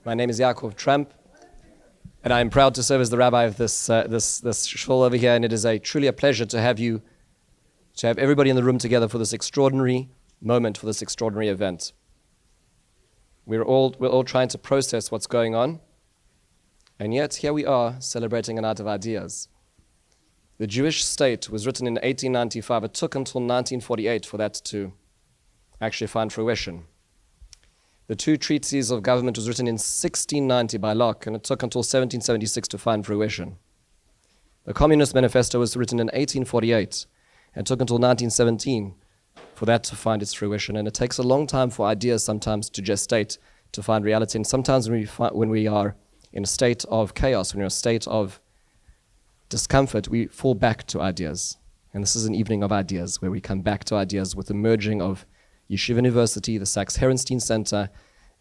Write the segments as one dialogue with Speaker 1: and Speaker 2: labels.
Speaker 1: My name is Yaakov Trump, and I am proud to serve as the rabbi of this shul over here, and it is truly a pleasure to have everybody in the room together for this extraordinary moment, for this extraordinary event. We're all trying to process what's going on, and yet here we are celebrating a night of ideas. The Jewish state was written in 1895. It took until 1948 for that to actually find fruition. The two treatises of government was written in 1690 by Locke, and it took until 1776 to find fruition. The Communist Manifesto was written in 1848, and it took until 1917 for that to find its fruition. And it takes a long time for ideas sometimes to gestate, to find reality. And sometimes when we are in a state of chaos, when we're in a state of discomfort, we fall back to ideas. And this is an evening of ideas, where we come back to ideas with the merging of Yeshiva University, the Sacks-Herenstein Center,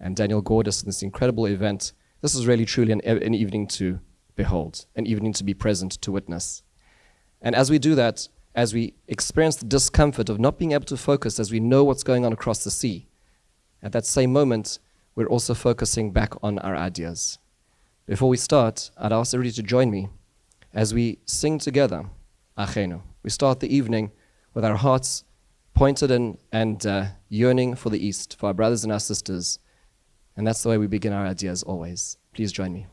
Speaker 1: and Daniel Gordis in this incredible event. This is really truly an evening to behold, an evening to be present, to witness. And as we do that, as we experience the discomfort of not being able to focus as we know what's going on across the sea, at that same moment, we're also focusing back on our ideas. Before we start, I'd ask everybody to join me as we sing together, Achenu. We start the evening with our hearts pointed in and yearning for the East, for our brothers and our sisters. And that's the way we begin our ideas always. Please join me.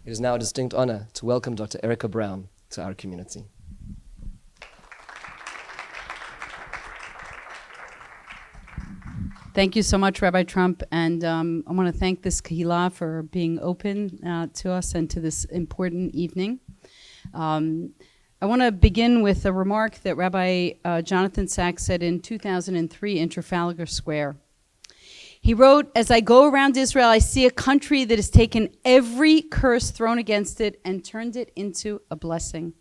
Speaker 1: It is now a distinct honor to welcome Dr. Erica Brown to our community.
Speaker 2: Thank you so much, Rabbi Trump, and I want to thank this Kehillah for being open to us and to this important evening. I want to begin with a remark that Rabbi Jonathan Sacks said in 2003 in Trafalgar Square. He wrote, "As I go around Israel, I see a country that has taken every curse thrown against it and turned it into a blessing.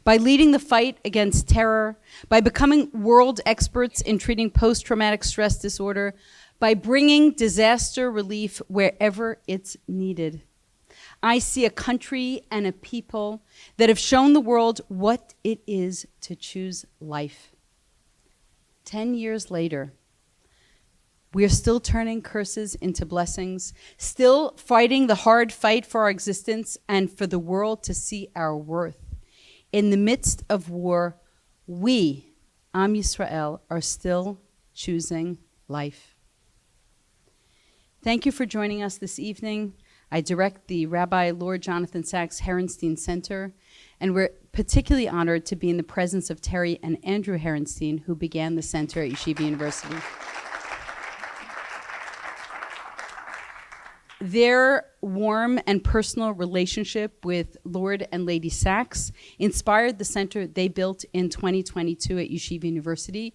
Speaker 2: By leading the fight against terror, by becoming world experts in treating post-traumatic stress disorder, by bringing disaster relief wherever it's needed. I see a country and a people that have shown the world what it is to choose life." 10 years later, we are still turning curses into blessings, still fighting the hard fight for our existence and for the world to see our worth. In the midst of war, we, Am Yisrael, are still choosing life. Thank you for joining us this evening. I direct the Rabbi Lord Jonathan Sacks-Herenstein Center, and we're particularly honored to be in the presence of Terry and Andrew Herenstein, who began the center at Yeshiva University. Their warm and personal relationship with Lord and Lady Sacks inspired the center they built in 2022 at Yeshiva University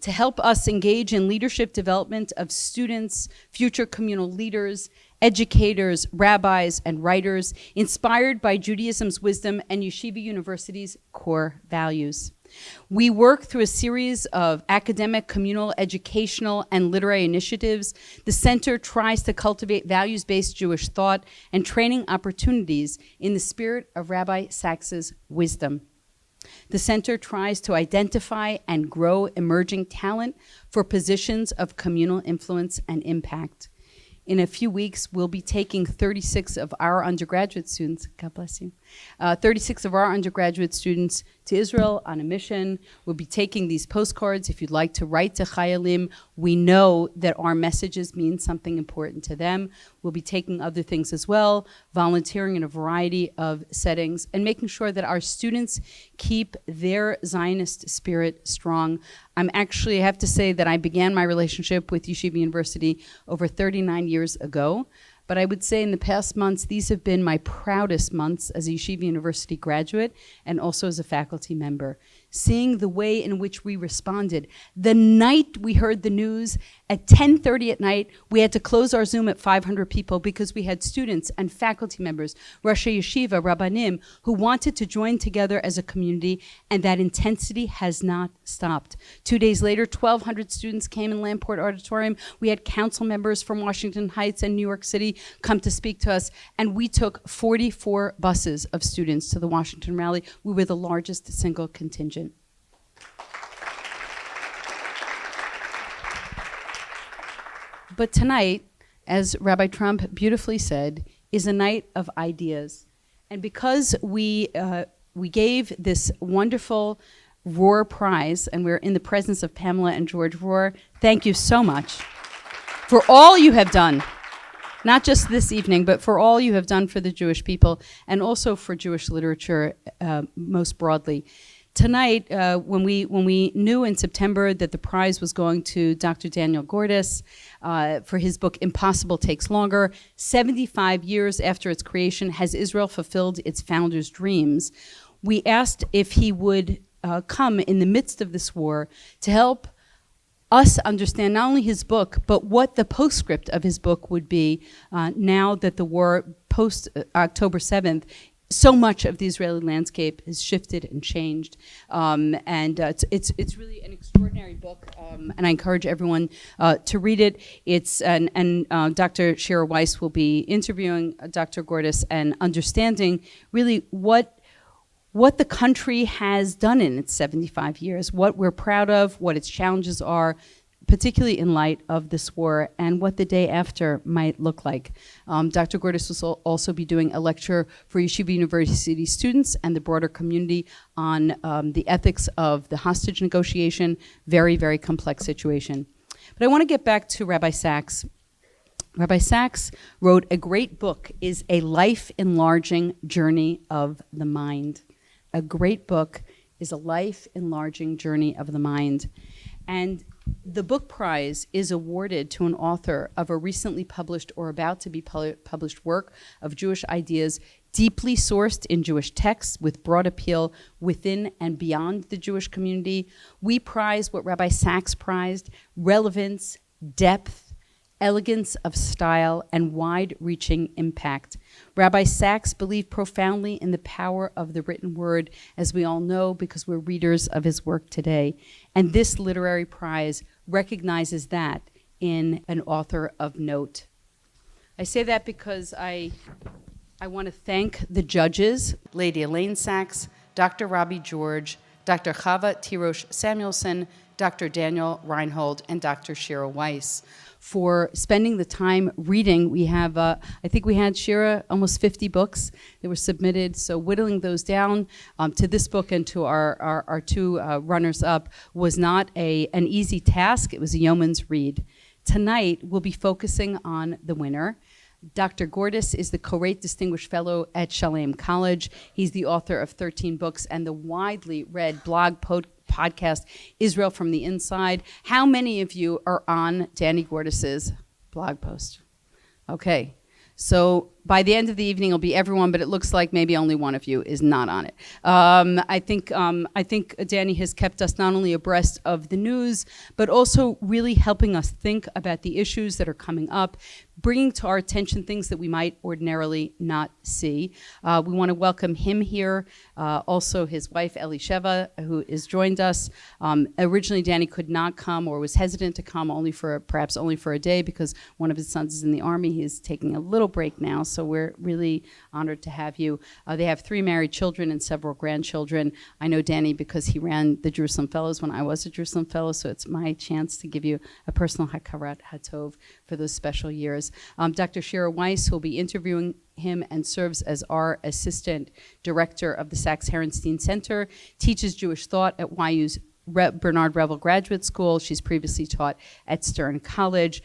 Speaker 2: to help us engage in leadership development of students, future communal leaders, educators, rabbis, and writers, inspired by Judaism's wisdom and Yeshiva University's core values. We work through a series of academic, communal, educational, and literary initiatives. The center tries to cultivate values-based Jewish thought and training opportunities in the spirit of Rabbi Sacks's wisdom. The center tries to identify and grow emerging talent for positions of communal influence and impact. In a few weeks, we'll be taking 36 of our undergraduate students, God bless you, 36 of our undergraduate students to Israel on a mission. We'll be taking these postcards. If you'd like to write to Chayalim, we know that our messages mean something important to them. We'll be taking other things as well, volunteering in a variety of settings, and making sure that our students keep their Zionist spirit strong. I have to say that I began my relationship with Yeshiva University over 39 years ago. But I would say in the past months, these have been my proudest months as a Yeshiva University graduate and also as a faculty member. Seeing the way in which we responded. The night we heard the news, at 10:30 at night, we had to close our Zoom at 500 people because we had students and faculty members, Rosh Yeshiva, Rabbanim, who wanted to join together as a community, and that intensity has not stopped. 2 days later, 1,200 students came in Lamport Auditorium. We had council members from Washington Heights and New York City come to speak to us, and we took 44 buses of students to the Washington rally. We were the largest single contingent. But tonight, as Rabbi Trump beautifully said, is a night of ideas. And because we gave this wonderful Rohr Prize, and we're in the presence of Pamela and George Rohr, thank you so much for all you have done, not just this evening, but for all you have done for the Jewish people and also for Jewish literature most broadly. Tonight, when we knew in September that the prize was going to Dr. Daniel Gordis for his book Impossible Takes Longer, 75 years after its creation, has Israel fulfilled its founder's dreams? We asked if he would come in the midst of this war to help us understand not only his book, but what the postscript of his book would be now that the war post October 7th, so much of the Israeli landscape has shifted and changed. It's really an extraordinary book, and I encourage everyone to read it. And Dr. Shira Weiss will be interviewing Dr. Gordis and understanding really what the country has done in its 75 years, what we're proud of, what its challenges are, particularly in light of this war, and what the day after might look like. Dr. Gordis will also be doing a lecture for Yeshiva University students and the broader community on the ethics of the hostage negotiation, very, very complex situation. But I want to get back to Rabbi Sacks. Rabbi Sacks wrote, "A great book is a life-enlarging journey of the mind." A great book is a life-enlarging journey of the mind. And the book prize is awarded to an author of a recently published or about to be published work of Jewish ideas deeply sourced in Jewish texts with broad appeal within and beyond the Jewish community. We prize what Rabbi Sacks prized: relevance, depth, elegance of style, and wide-reaching impact. Rabbi Sacks believed profoundly in the power of the written word, as we all know because we're readers of his work today. And this literary prize recognizes that in an author of note. I say that because I want to thank the judges, Lady Elaine Sacks, Dr. Robbie George, Dr. Chava Tirosh Samuelson, Dr. Daniel Reinhold, and Dr. Shira Weiss for spending the time reading. We have, I think we had, Shira, almost 50 books that were submitted, so whittling those down to this book and to our two runners-up was not an easy task. It was a yeoman's read. Tonight, we'll be focusing on the winner. Dr. Gordis is the Koreit Distinguished Fellow at Shalem College. He's the author of 13 books and the widely read blog podcast, Israel from the Inside. How many of you are on Danny Gordis's blog post? Okay, So by the end of the evening, it'll be everyone, but it looks like maybe only one of you is not on it. I think Danny has kept us not only abreast of the news, but also really helping us think about the issues that are coming up, bringing to our attention things that we might ordinarily not see. We want to welcome him here, also his wife Elisheva, who has joined us. Originally, Danny could not come or was hesitant to come, perhaps only for a day, because one of his sons is in the army. He is taking a little break now, so we're really honored to have you. They have 3 married children and several grandchildren. I know Danny because he ran the Jerusalem Fellows when I was a Jerusalem Fellow, so it's my chance to give you a personal hakarat hatov for those special years. Dr. Shira Weiss, who will be interviewing him and serves as our assistant director of the Sacks-Herenstein Center, teaches Jewish thought at YU's Bernard Revel Graduate School. She's previously taught at Stern College.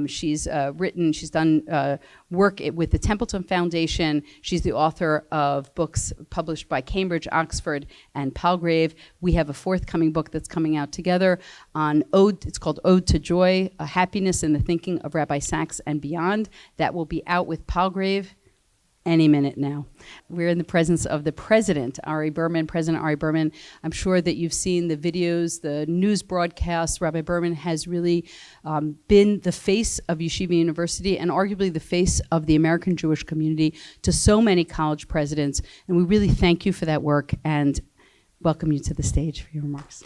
Speaker 2: She's done work with the Templeton Foundation. She's the author of books published by Cambridge, Oxford, and Palgrave. We have a forthcoming book that's coming out together on Ode. It's called Ode to Joy, A Happiness in the Thinking of Rabbi Sacks and Beyond. That will be out with Palgrave any minute now. We're in the presence of the President Ari Berman. I'm sure that you've seen the videos, the news broadcasts. Rabbi Berman has really been the face of Yeshiva University and arguably the face of the American Jewish community to so many college presidents. And we really thank you for that work and welcome you to the stage for your remarks.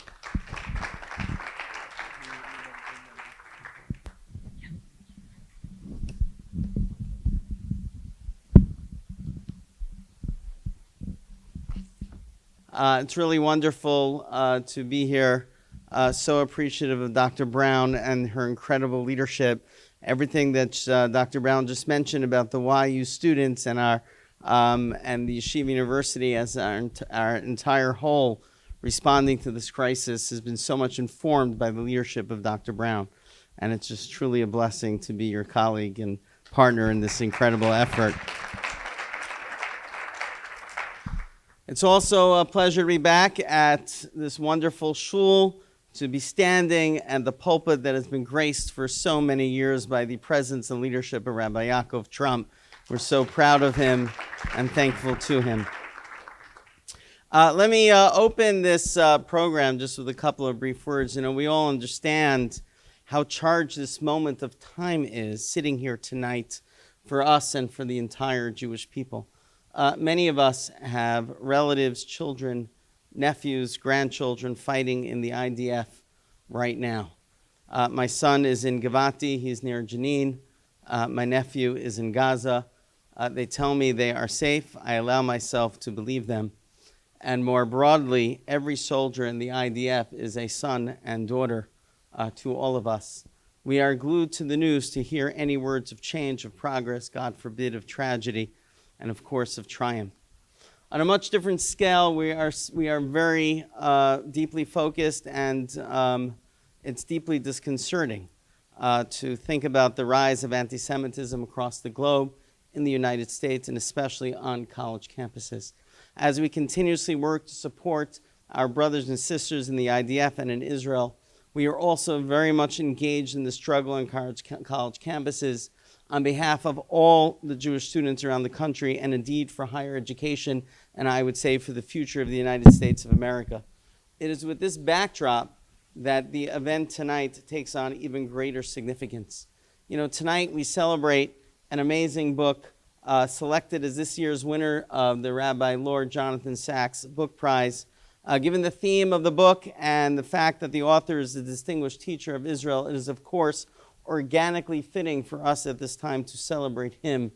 Speaker 3: It's really wonderful to be here. So appreciative of Dr. Brown and her incredible leadership. Everything that Dr. Brown just mentioned about the YU students and our and the Yeshiva University as our entire whole responding to this crisis has been so much informed by the leadership of Dr. Brown. And it's just truly a blessing to be your colleague and partner in this incredible effort. It's also a pleasure to be back at this wonderful shul, to be standing at the pulpit that has been graced for so many years by the presence and leadership of Rabbi Yaakov Trump. We're so proud of him and thankful to him. Let me open this program just with a couple of brief words. You know, we all understand how charged this moment of time is sitting here tonight for us and for the entire Jewish people. Many of us have relatives, children, nephews, grandchildren fighting in the IDF right now. My son is in Givati. He's near Jenin. My nephew is in Gaza. They tell me they are safe. I allow myself to believe them. And more broadly, every soldier in the IDF is a son and daughter to all of us. We are glued to the news to hear any words of change, of progress, God forbid, of tragedy, and of course of triumph. On a much different scale, we are very deeply focused, and it's deeply disconcerting to think about the rise of anti-Semitism across the globe in the United States, and especially on college campuses. As we continuously work to support our brothers and sisters in the IDF and in Israel, we are also very much engaged in the struggle on college campuses on behalf of all the Jewish students around the country, and indeed for higher education, and I would say for the future of the United States of America. It is with this backdrop that the event tonight takes on even greater significance. You know, tonight we celebrate an amazing book selected as this year's winner of the Rabbi Lord Jonathan Sacks Book Prize. Given the theme of the book and the fact that the author is a distinguished teacher of Israel, it is, of course, organically fitting for us at this time to celebrate him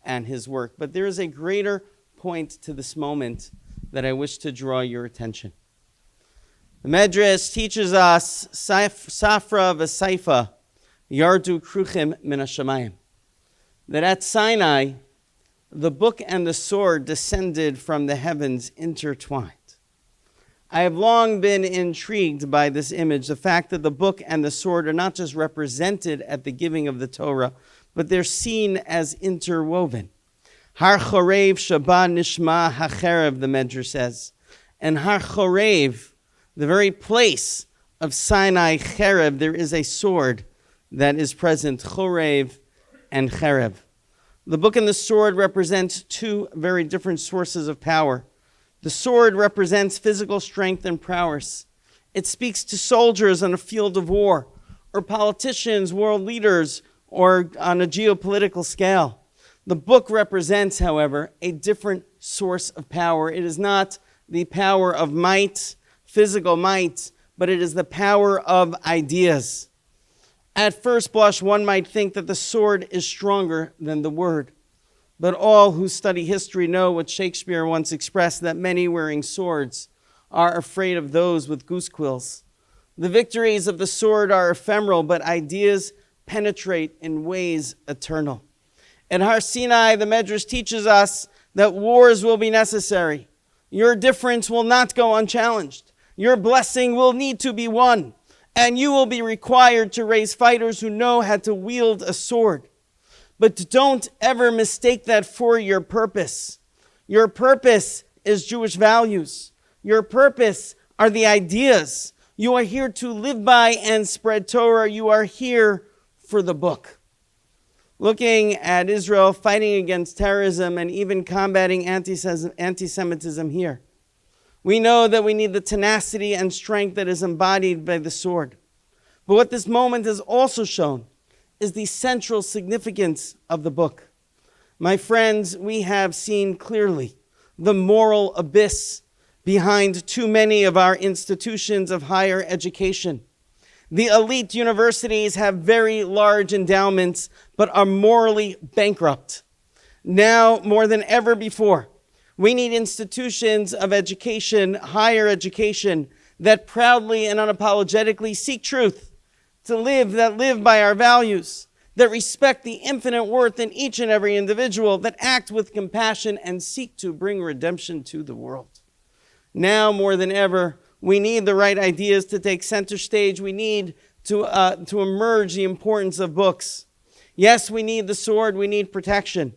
Speaker 3: and his work. But there is a greater point to this moment that I wish to draw your attention. The Medrash teaches us, Safra v'Saifa, Yardu Kruchim min hashamayim, that at Sinai, the book and the sword descended from the heavens intertwined. I have long been intrigued by this image, the fact that the book and the sword are not just represented at the giving of the Torah, but they're seen as interwoven. Har Chorev Shabbat Nishma HaCherev, the Medrash says. And Har Chorev, the very place of Sinai Cherev, there is a sword that is present, Chorev and Cherev. The book and the sword represent two very different sources of power. The sword represents physical strength and prowess. It speaks to soldiers on a field of war, or politicians, world leaders, or on a geopolitical scale. The book represents, however, a different source of power. It is not the power of might, physical might, but it is the power of ideas. At first blush, one might think that the sword is stronger than the word. But all who study history know what Shakespeare once expressed, that many wearing swords are afraid of those with goose quills. The victories of the sword are ephemeral, but ideas penetrate in ways eternal. In Har Sinai, the Medrash teaches us that wars will be necessary. Your difference will not go unchallenged. Your blessing will need to be won. And you will be required to raise fighters who know how to wield a sword. But don't ever mistake that for your purpose. Your purpose is Jewish values. Your purpose are the ideas. You are here to live by and spread Torah. You are here for the book. Looking at Israel fighting against terrorism and even combating anti-Semitism here, we know that we need the tenacity and strength that is embodied by the sword. But what this moment has also shown is the central significance of the book. My friends, we have seen clearly the moral abyss behind too many of our institutions of higher education. The elite universities have very large endowments, but are morally bankrupt. Now, more than ever before, we need institutions of education, higher education, that proudly and unapologetically seek truth, that live by our values, that respect the infinite worth in each and every individual, that act with compassion and seek to bring redemption to the world. Now, more than ever, we need the right ideas to take center stage. We need to emerge the importance of books. Yes, we need the sword, we need protection.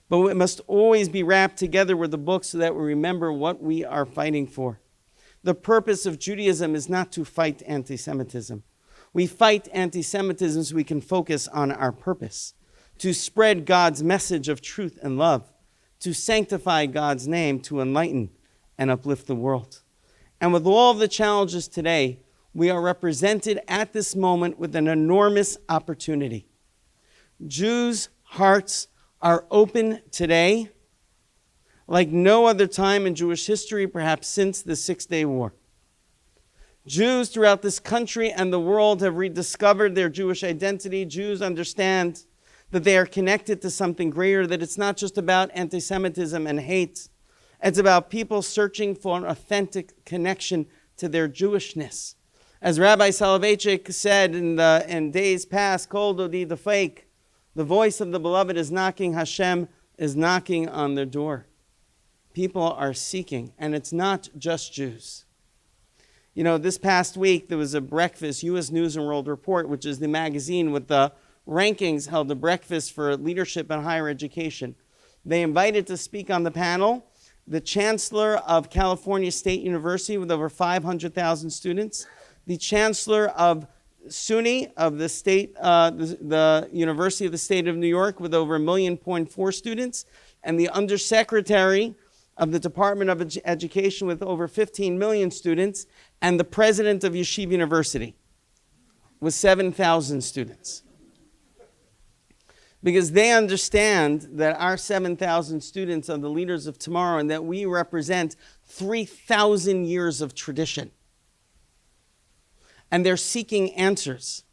Speaker 3: But it must always be wrapped together with the book so that we remember what we are fighting for. The purpose of Judaism is not to fight anti-Semitism. We fight anti-Semitism so we can focus on our purpose, to spread God's message of truth and love, to sanctify God's name, to enlighten and uplift the world. And with all of the challenges today, we are represented at this moment with an enormous opportunity. Jews' hearts are open today like no other time in Jewish history, perhaps since the Six-Day War. Jews throughout this country and the world have rediscovered their Jewish identity. Jews understand that they are connected to something greater, that it's not just about anti-Semitism and hate. It's about people searching for an authentic connection to their Jewishness. As Rabbi Soloveitchik said in days past, Kol Dodi the fake, the voice of the beloved is knocking, Hashem is knocking on their door. People are seeking, and it's not just Jews. You know, this past week there was a breakfast, U.S. News and World Report, which is the magazine with the rankings, held a breakfast for leadership in higher education. They invited to speak on the panel the Chancellor of California State University with over 500,000 students, the Chancellor of SUNY of the state, the University of the State of New York with over 1.4 million students, and the Undersecretary of the Department of Education with over 15 million students, and the President of Yeshiva University with 7,000 students. Because they understand that our 7,000 students are the leaders of tomorrow and that we represent 3,000 years of tradition. And they're seeking answers.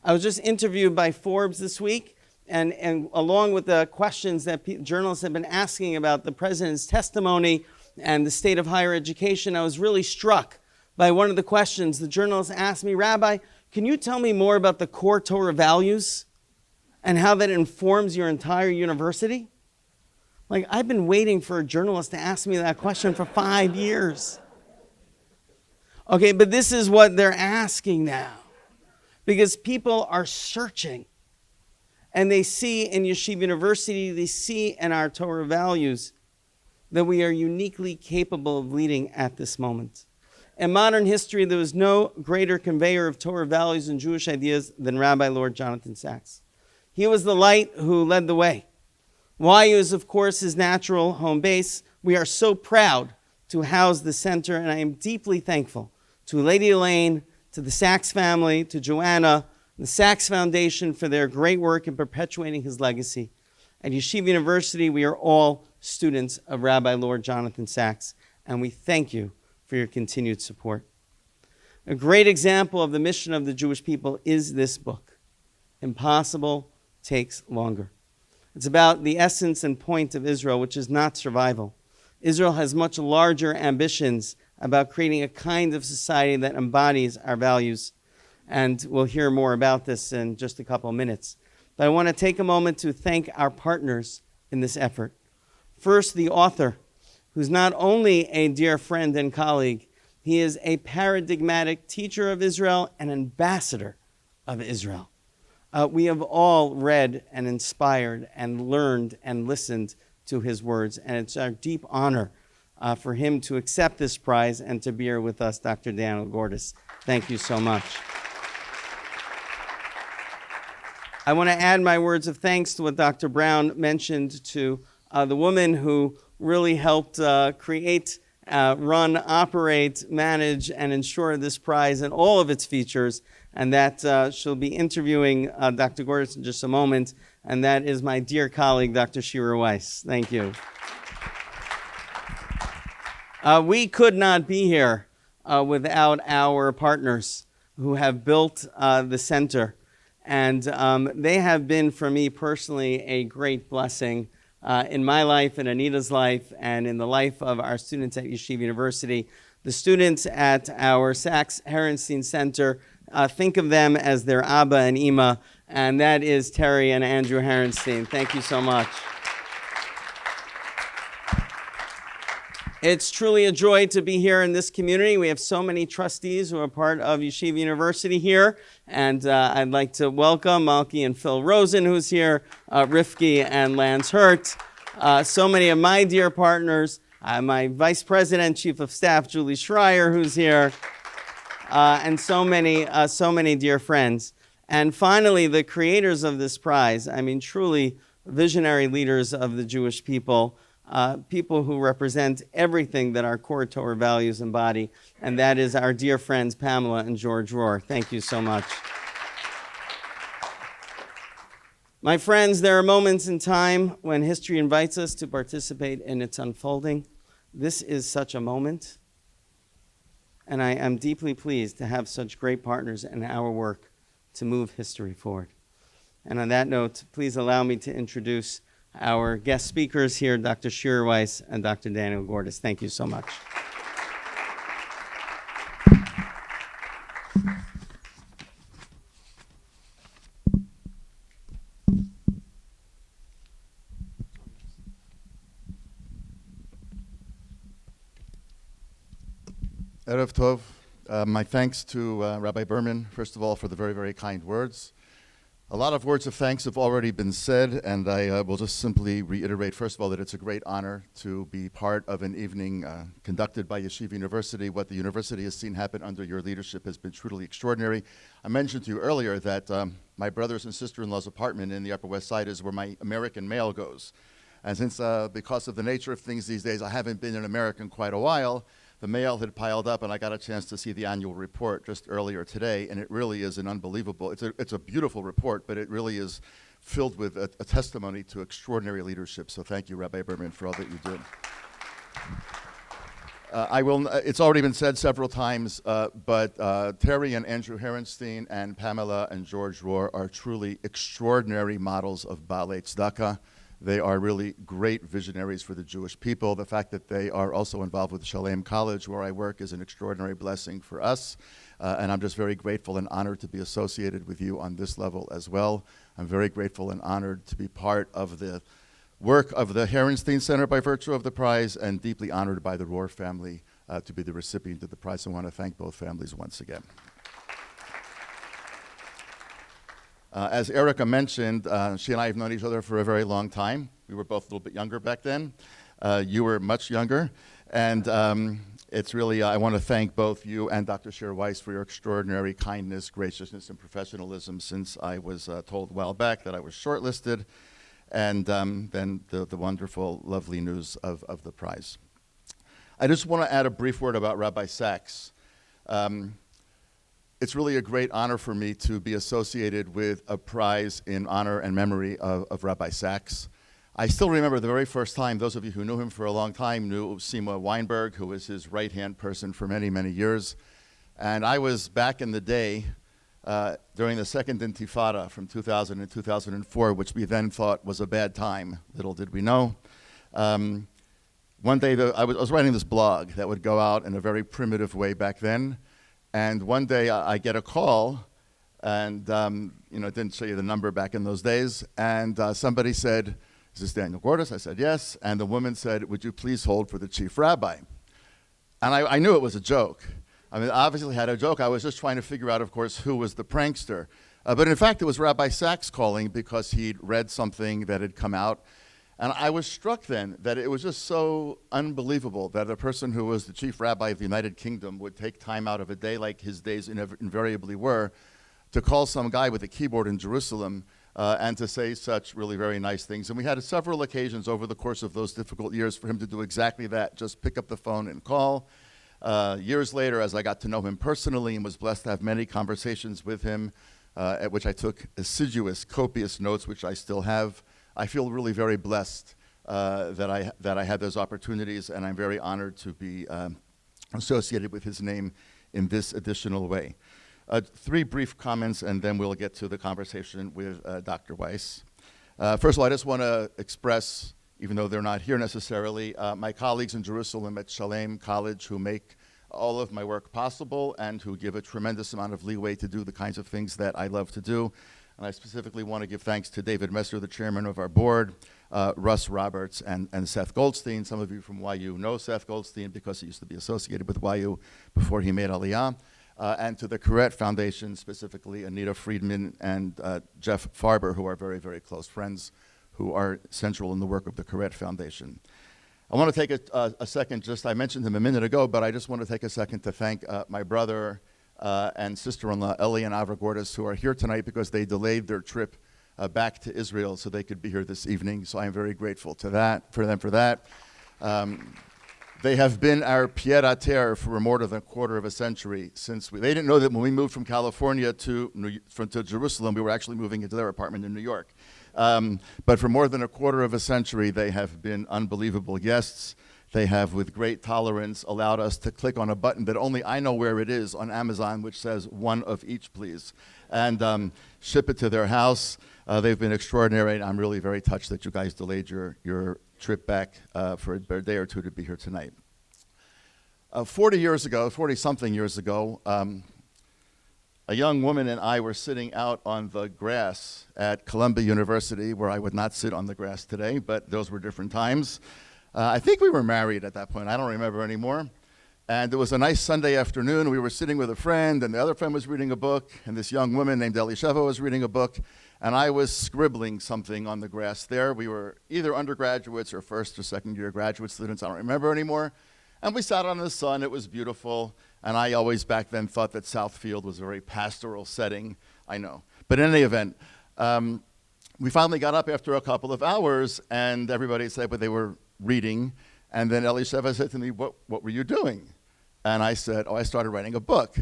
Speaker 3: I was just interviewed by Forbes this week, and along with the questions that journalists have been asking about the president's testimony and the state of higher education, I was really struck by one of the questions. The journalist asked me, Rabbi, can you tell me more about the core Torah values and how that informs your entire university? Like, I've been waiting for a journalist to ask me that question for 5 years. Okay, but this is what they're asking now. Because people are searching. And they see in Yeshiva University, they see in our Torah values that we are uniquely capable of leading at this moment. In modern history, there was no greater conveyor of Torah values and Jewish ideas than Rabbi Lord Jonathan Sacks. He was the light who led the way. YU is, of course, his natural home base. We are so proud to house the center, and I am deeply thankful to Lady Elaine, to the Sacks family, to Joanna, the Sacks Foundation for their great work in perpetuating his legacy. At Yeshiva University, we are all students of Rabbi Lord Jonathan Sacks, and we thank you for your continued support. A great example of the mission of the Jewish people is this book, Impossible Takes Longer. It's about the essence and point of Israel, which is not survival. Israel has much larger ambitions about creating a kind of society that embodies our values. And we'll hear more about this in just a couple of minutes. But I want to take a moment to thank our partners in this effort. First, the author, who's not only a dear friend and colleague, he is a paradigmatic teacher of Israel and ambassador of Israel. We have all read and inspired and learned and listened to his words, and it's our deep honor for him to accept this prize and to be here with us, Dr. Daniel Gordis. Thank you so much. I want to add my words of thanks to what Dr. Brown mentioned to the woman who really helped create, run, operate, manage, and ensure this prize and all of its features, and that she'll be interviewing Dr. Gordis in just a moment, and that is my dear colleague, Dr. Shira Weiss. Thank you. We could not be here without our partners who have built the center, and they have been, for me personally, a great blessing in my life, in Anita's life, and in the life of our students at Yeshiva University. The students at our Sacks-Herenstein Center, think of them as their Abba and Ima, and that is Terry and Andrew Herenstein. Thank you so much. It's truly a joy to be here in this community. We have so many trustees who are part of Yeshiva University here, and I'd like to welcome Malky and Phil Rosen, who's here, Rifki and Lance Hurt, so many of my dear partners, my Vice President, Chief of Staff, Julie Schreier, who's here, and so many dear friends. And finally, the creators of this prize, I mean, truly visionary leaders of the Jewish people, people who represent everything that our core Torah values embody, and that is our dear friends Pamela and George Rohr. Thank you so much. My friends, there are moments in time when history invites us to participate in its unfolding. This is such a moment, and I am deeply pleased to have such great partners in our work to move history forward. And on that note, please allow me to introduce our guest speakers here, Dr. Shira Weiss and Dr. Daniel Gordis. Thank you so much.
Speaker 4: Erev Tov. My thanks to Rabbi Berman, first of all, for the very, very kind words. A lot of words of thanks have already been said, and I will just simply reiterate, first of all, that it's a great honor to be part of an evening conducted by Yeshiva University. What the university has seen happen under your leadership has been truly extraordinary. I mentioned to you earlier that my brothers and sister-in-law's apartment in the Upper West Side is where my American mail goes. And since, because of the nature of things these days, I haven't been in America in quite a while, the mail had piled up, and I got a chance to see the annual report just earlier today, and it really is an unbelievable, it's a beautiful report, but it really is filled with a testimony to extraordinary leadership. So thank you, Rabbi Berman, for all that you did. It's already been said several times, but Terry and Andrew Herenstein and Pamela and George Rohr are truly extraordinary models of Baalei Tzedakah. They are really great visionaries for the Jewish people. The fact that they are also involved with Shalem College, where I work, is an extraordinary blessing for us. And I'm just very grateful and honored to be associated with you on this level as well. I'm very grateful and honored to be part of the work of the Herenstein Center by virtue of the prize, and deeply honored by the Rohr family to be the recipient of the prize. I want to thank both families once again. As Erica mentioned, she and I have known each other for a very long time. We were both a little bit younger back then. You were much younger. And it's really, I want to thank both you and Dr. Shira Weiss for your extraordinary kindness, graciousness, and professionalism since I was told a while back that I was shortlisted. and then the wonderful, lovely news of the prize. I just want to add a brief word about Rabbi Sacks. It's really a great honor for me to be associated with a prize in honor and memory of Rabbi Sacks. I still remember the very first time, those of you who knew him for a long time knew Sima Weinberg, who was his right-hand person for many, many years. And I was back in the day during the second Intifada from 2000 and 2004, which we then thought was a bad time. Little did we know. One day, I was writing this blog that would go out in a very primitive way back then. And one day I get a call, and it didn't show you the number back in those days. And somebody said, "Is this Daniel Gordis?" I said, "Yes." And the woman said, "Would you please hold for the chief rabbi?" And I knew it was a joke. I mean, obviously had a joke. I was just trying to figure out, of course, who was the prankster. But in fact, it was Rabbi Sacks calling because he'd read something that had come out. And I was struck then that it was just so unbelievable that a person who was the chief rabbi of the United Kingdom would take time out of a day like his days invariably were to call some guy with a keyboard in Jerusalem and to say such really very nice things. And we had several occasions over the course of those difficult years for him to do exactly that, just pick up the phone and call. Years later, as I got to know him personally and was blessed to have many conversations with him, at which I took assiduous, copious notes, which I still have, I feel really very blessed that I had those opportunities, and I'm very honored to be associated with his name in this additional way. 3 brief comments, and then we'll get to the conversation with Dr. Weiss. First of all, I just want to express, even though they're not here necessarily, my colleagues in Jerusalem at Shalem College who make all of my work possible and who give a tremendous amount of leeway to do the kinds of things that I love to do. And I specifically want to give thanks to David Messer, the chairman of our board, Russ Roberts, and Seth Goldstein. Some of you from YU know Seth Goldstein because he used to be associated with YU before he made Aliyah. And to the Koret Foundation, specifically Anita Friedman and Jeff Farber, who are very, very close friends, who are central in the work of the Koret Foundation. I want to take a second, I mentioned him a minute ago, but I just want to take a second to thank my brother and sister-in-law, Ellie and Avra Gordis, who are here tonight because they delayed their trip back to Israel so they could be here this evening. So I'm very grateful for that. They have been our pied à terre for more than a quarter of a century since they didn't know that when we moved from California to Jerusalem, we were actually moving into their apartment in New York. But for more than a quarter of a century, they have been unbelievable guests. They have, with great tolerance, allowed us to click on a button that only I know where it is on Amazon, which says "one of each, please," and ship it to their house. They've been extraordinary, and I'm really very touched that you guys delayed your trip back for a day or two to be here tonight. 40-something years ago, a young woman and I were sitting out on the grass at Columbia University, where I would not sit on the grass today, but those were different times. I think we were married at that point. I don't remember anymore. And it was a nice Sunday afternoon. We were sitting with a friend, and the other friend was reading a book, and this young woman named Elisheva was reading a book, and I was scribbling something on the grass there. We were either undergraduates or first or second year graduate students. I don't remember anymore. And we sat out in the sun. It was beautiful. And I always back then thought that Southfield was a very pastoral setting. I know. But in any event, we finally got up after a couple of hours, and everybody said what they were reading. And then Elisheva said to me, what were you doing? And I said, I started writing a book.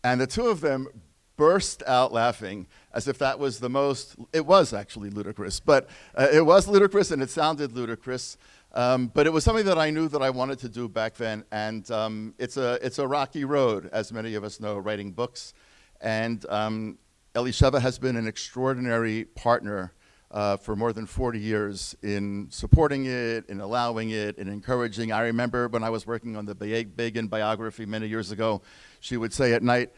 Speaker 4: And the two of them burst out laughing as if that was it was actually ludicrous, but it was ludicrous and it sounded ludicrous. But it was something that I knew that I wanted to do back then. And it's a rocky road, as many of us know, writing books. And Elisheva has been an extraordinary partner for more than 40 years in supporting it, in allowing it, in encouraging. I remember when I was working on the Begin biography many years ago, she would say at night,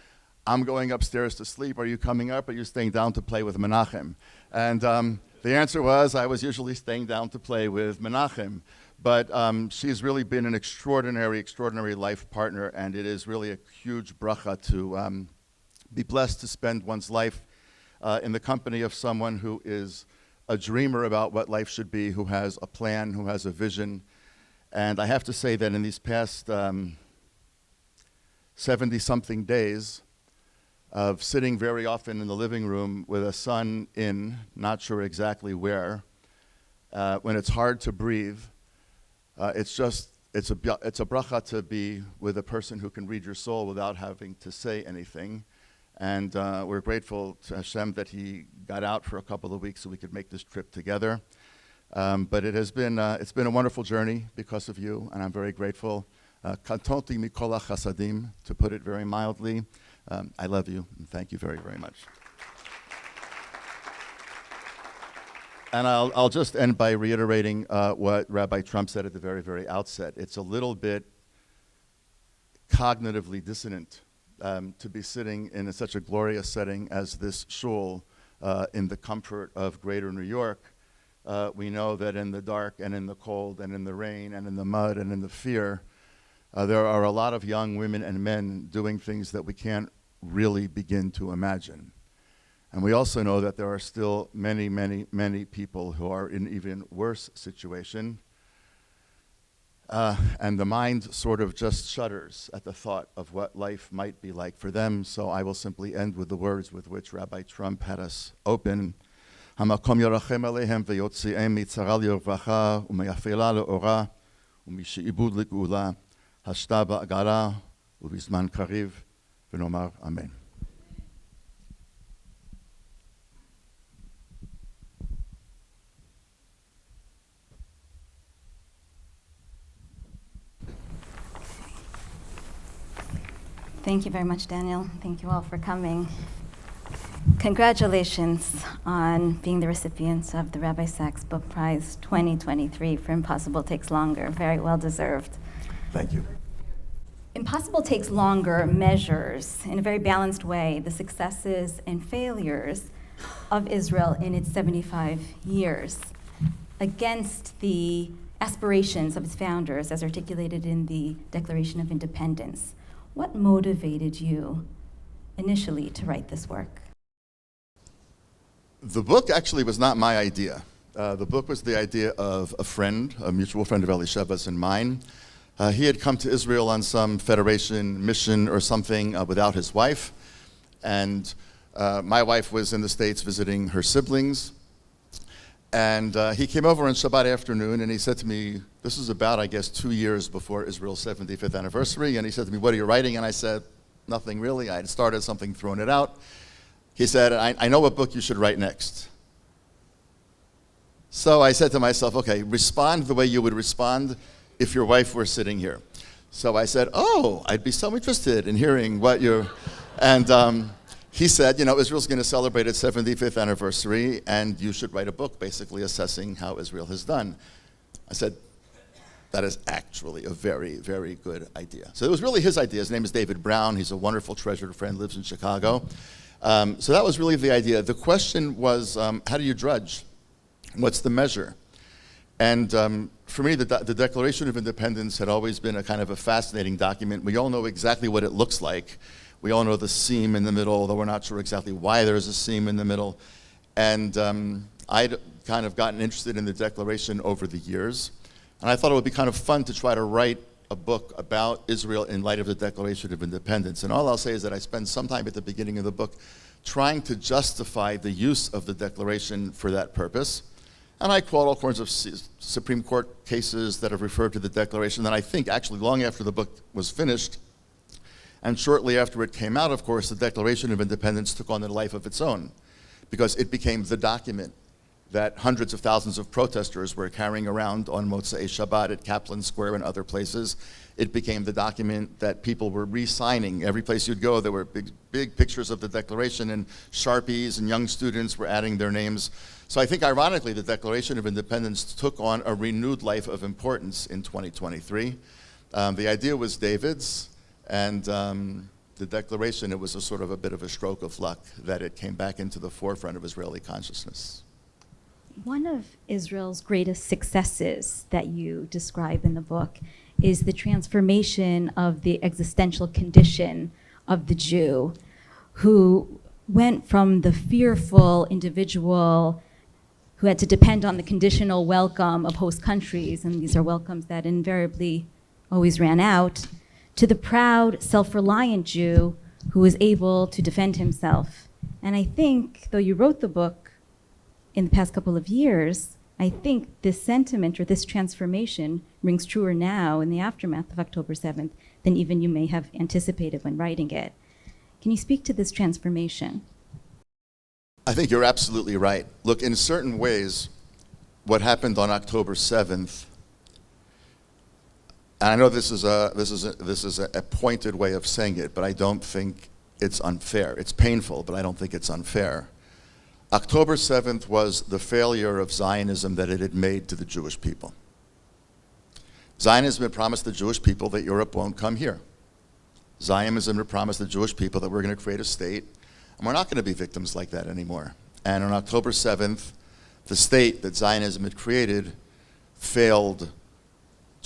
Speaker 4: "I'm going upstairs to sleep. Are you coming up? Or are you staying down to play with Menachem?" And the answer was I was usually staying down to play with Menachem. But she's really been an extraordinary, extraordinary life partner, and it is really a huge bracha to be blessed to spend one's life in the company of someone who is a dreamer about what life should be, who has a plan, who has a vision. And I have to say that in these past 70-something days of sitting very often in the living room with a son not sure exactly where, when it's hard to breathe, it's a bracha to be with a person who can read your soul without having to say anything. And we're grateful to Hashem that he got out for a couple of weeks so we could make this trip together. But it's been a wonderful journey because of you, and I'm very grateful. Katonti mikola chasadim, to put it very mildly. I love you, and thank you very, very much. And I'll just end by reiterating what Rabbi Trump said at the very, very outset. It's a little bit cognitively dissonant to be sitting in such a glorious setting as this shul in the comfort of greater New York. We know that in the dark and in the cold and in the rain and in the mud and in the fear, there are a lot of young women and men doing things that we can't really begin to imagine. And we also know that there are still many, many, many people who are in even worse situation. And the mind sort of just shudders at the thought of what life might be like for them. So I will simply end with the words with which Rabbi Trump had us open. Hamakom yorachem alehem v'yotzi'em mitzara li'orvacha u'meyafela le'ora u'mishe'ibud le'geula hashta ba'agara u'bizman kariv v'nomar amen.
Speaker 5: Thank you very much, Daniel. Thank you all for coming. Congratulations on being the recipients of the Rabbi Sacks Book Prize 2023 for Impossible Takes Longer. Very well deserved.
Speaker 4: Thank you.
Speaker 5: Impossible Takes Longer measures, in a very balanced way, the successes and failures of Israel in its 75 years against the aspirations of its founders as articulated in the Declaration of Independence. What motivated you initially to write this work?
Speaker 4: The book actually was not my idea. The book was the idea of a friend, a mutual friend of Elisheva's and mine. He had come to Israel on some federation mission or something without his wife. And my wife was in the States visiting her siblings. And he came over on Shabbat afternoon and he said to me, this is about, I guess, 2 years before Israel's 75th anniversary. And he said to me, what are you writing? And I said, nothing really. I had started something, thrown it out. He said, I know what book you should write next. So I said to myself, okay, respond the way you would respond if your wife were sitting here. So I said, oh, I'd be so interested in hearing what you're... And he said, you know, Israel's going to celebrate its 75th anniversary, and you should write a book basically assessing how Israel has done. I said, that is actually a very, very good idea. So it was really his idea. His name is David Brown. He's a wonderful, treasured friend, lives in Chicago. So that was really the idea. The question was, how do you judge? What's the measure? And for me, the Declaration of Independence had always been a kind of a fascinating document. We all know exactly what it looks like. We all know the seam in the middle, although we're not sure exactly why there's a seam in the middle. And I'd kind of gotten interested in the Declaration over the years. And I thought it would be kind of fun to try to write a book about Israel in light of the Declaration of Independence. And all I'll say is that I spend some time at the beginning of the book trying to justify the use of the Declaration for that purpose. And I quote all kinds of Supreme Court cases that have referred to the Declaration. And I think actually long after the book was finished, and shortly after it came out, of course, the Declaration of Independence took on a life of its own, because it became the document that hundreds of thousands of protesters were carrying around on Motzei Shabbat at Kaplan Square and other places. It became the document that people were re-signing. Every place you'd go, there were big pictures of the Declaration, and Sharpies and young students were adding their names. So I think, ironically, the Declaration of Independence took on a renewed life of importance in 2023. The idea was David's. And the Declaration, it was a sort of a bit of a stroke of luck that it came back into the forefront of Israeli consciousness.
Speaker 5: One of Israel's greatest successes that you describe in the book is the transformation of the existential condition of the Jew, who went from the fearful individual who had to depend on the conditional welcome of host countries, and these are welcomes that invariably always ran out, to the proud, self-reliant Jew who was able to defend himself. And I think, though you wrote the book in the past couple of years, I think this sentiment or this transformation rings truer now in the aftermath of October 7th than even you may have anticipated when writing it. Can you speak to this transformation?
Speaker 4: I think you're absolutely right. Look, in certain ways, what happened on October 7th, and I know this is a pointed way of saying it, but I don't think it's unfair. It's painful, but I don't think it's unfair. October 7th was the failure of Zionism that it had made to the Jewish people. Zionism had promised the Jewish people that Europe won't come here. Zionism had promised the Jewish people that we're going to create a state, and we're not going to be victims like that anymore. And on October 7th, the state that Zionism had created failed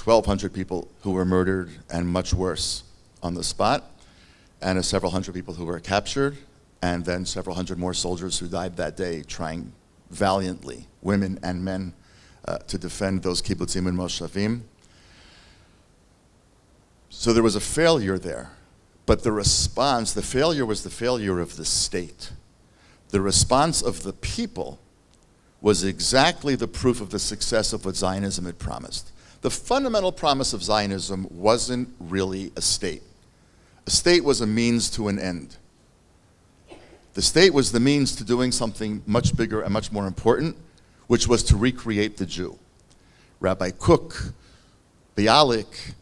Speaker 4: 1,200 people who were murdered and much worse on the spot, and several hundred people who were captured, and then several hundred more soldiers who died that day trying valiantly, women and men, to defend those kibbutzim and moshavim. So there was a failure there, but the response, the failure was the failure of the state. The response of the people was exactly the proof of the success of what Zionism had promised. The fundamental promise of Zionism wasn't really a state. A state was a means to an end. The state was the means to doing something much bigger and much more important, which was to recreate the Jew. Rabbi Kook, Bialik,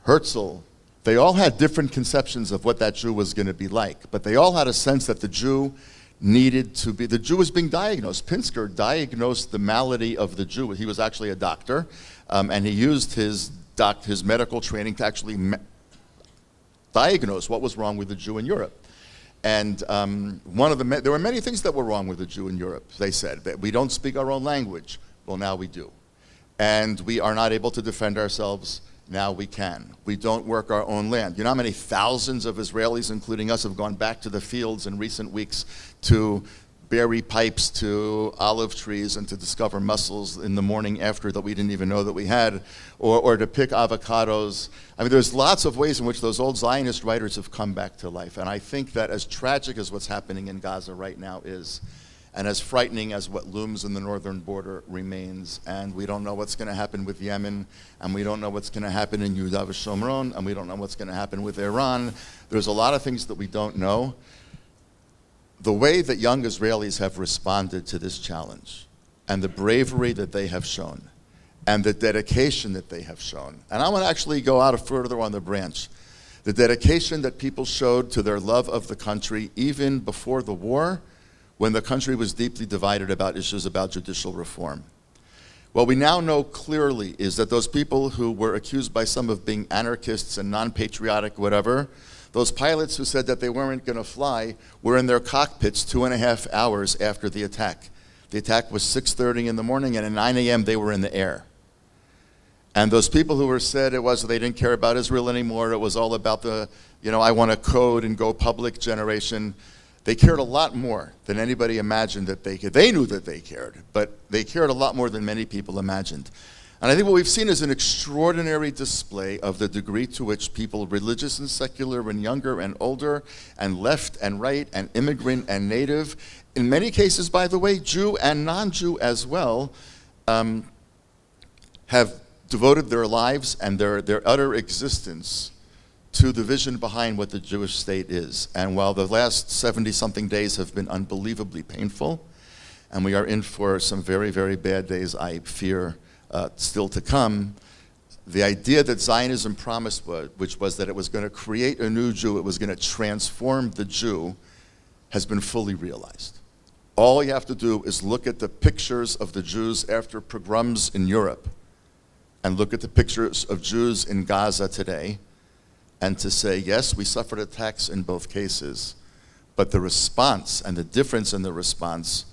Speaker 4: Herzl, they all had different conceptions of what that Jew was going to be like, but they all had a sense that the Jew needed to be, the Jew was being diagnosed. Pinsker diagnosed the malady of the Jew. He was actually a doctor, and he used his medical training to actually diagnose what was wrong with the Jew in Europe. And there were many things that were wrong with the Jew in Europe. They said that we don't speak our own language. Well, now we do. And we are not able to defend ourselves. Now we can. We don't work our own land. You know how many thousands of Israelis, including us, have gone back to the fields in recent weeks to bury pipes to olive trees and to discover mussels in the morning after that we didn't even know that we had, or to pick avocados. I mean, there's lots of ways in which those old Zionist writers have come back to life. And I think that as tragic as what's happening in Gaza right now is, and as frightening as what looms in the northern border remains, and we don't know what's going to happen with Yemen, and we don't know what's going to happen in Yehuda v'Shomron, and we don't know what's going to happen with Iran. There's a lot of things that we don't know. The way that young Israelis have responded to this challenge, and the bravery that they have shown, and the dedication that they have shown, and I want to actually go out further on the branch, the dedication that people showed to their love of the country even before the war, when the country was deeply divided about issues about judicial reform. What we now know clearly is that those people who were accused by some of being anarchists and non-patriotic, whatever, those pilots who said that they weren't going to fly were in their cockpits 2.5 hours after the attack. The attack was 6:30 in the morning, and at 9 a.m. they were in the air. And those people who were said it was they didn't care about Israel anymore, it was all about the, I want to code and go public generation, they cared a lot more than anybody imagined that they could. They knew that they cared, but they cared a lot more than many people imagined. And I think what we've seen is an extraordinary display of the degree to which people, religious and secular and younger and older and left and right and immigrant and native, in many cases, by the way, Jew and non-Jew as well, have devoted their lives and their utter existence to the vision behind what the Jewish state is. And while the last 70-something days have been unbelievably painful, and we are in for some very, very bad days, I fear, still to come, the idea that Zionism promised, which was that it was going to create a new Jew, it was going to transform the Jew, has been fully realized. All you have to do is look at the pictures of the Jews after pogroms in Europe, and look at the pictures of Jews in Gaza today, and to say, yes, we suffered attacks in both cases, but the response and the difference in the response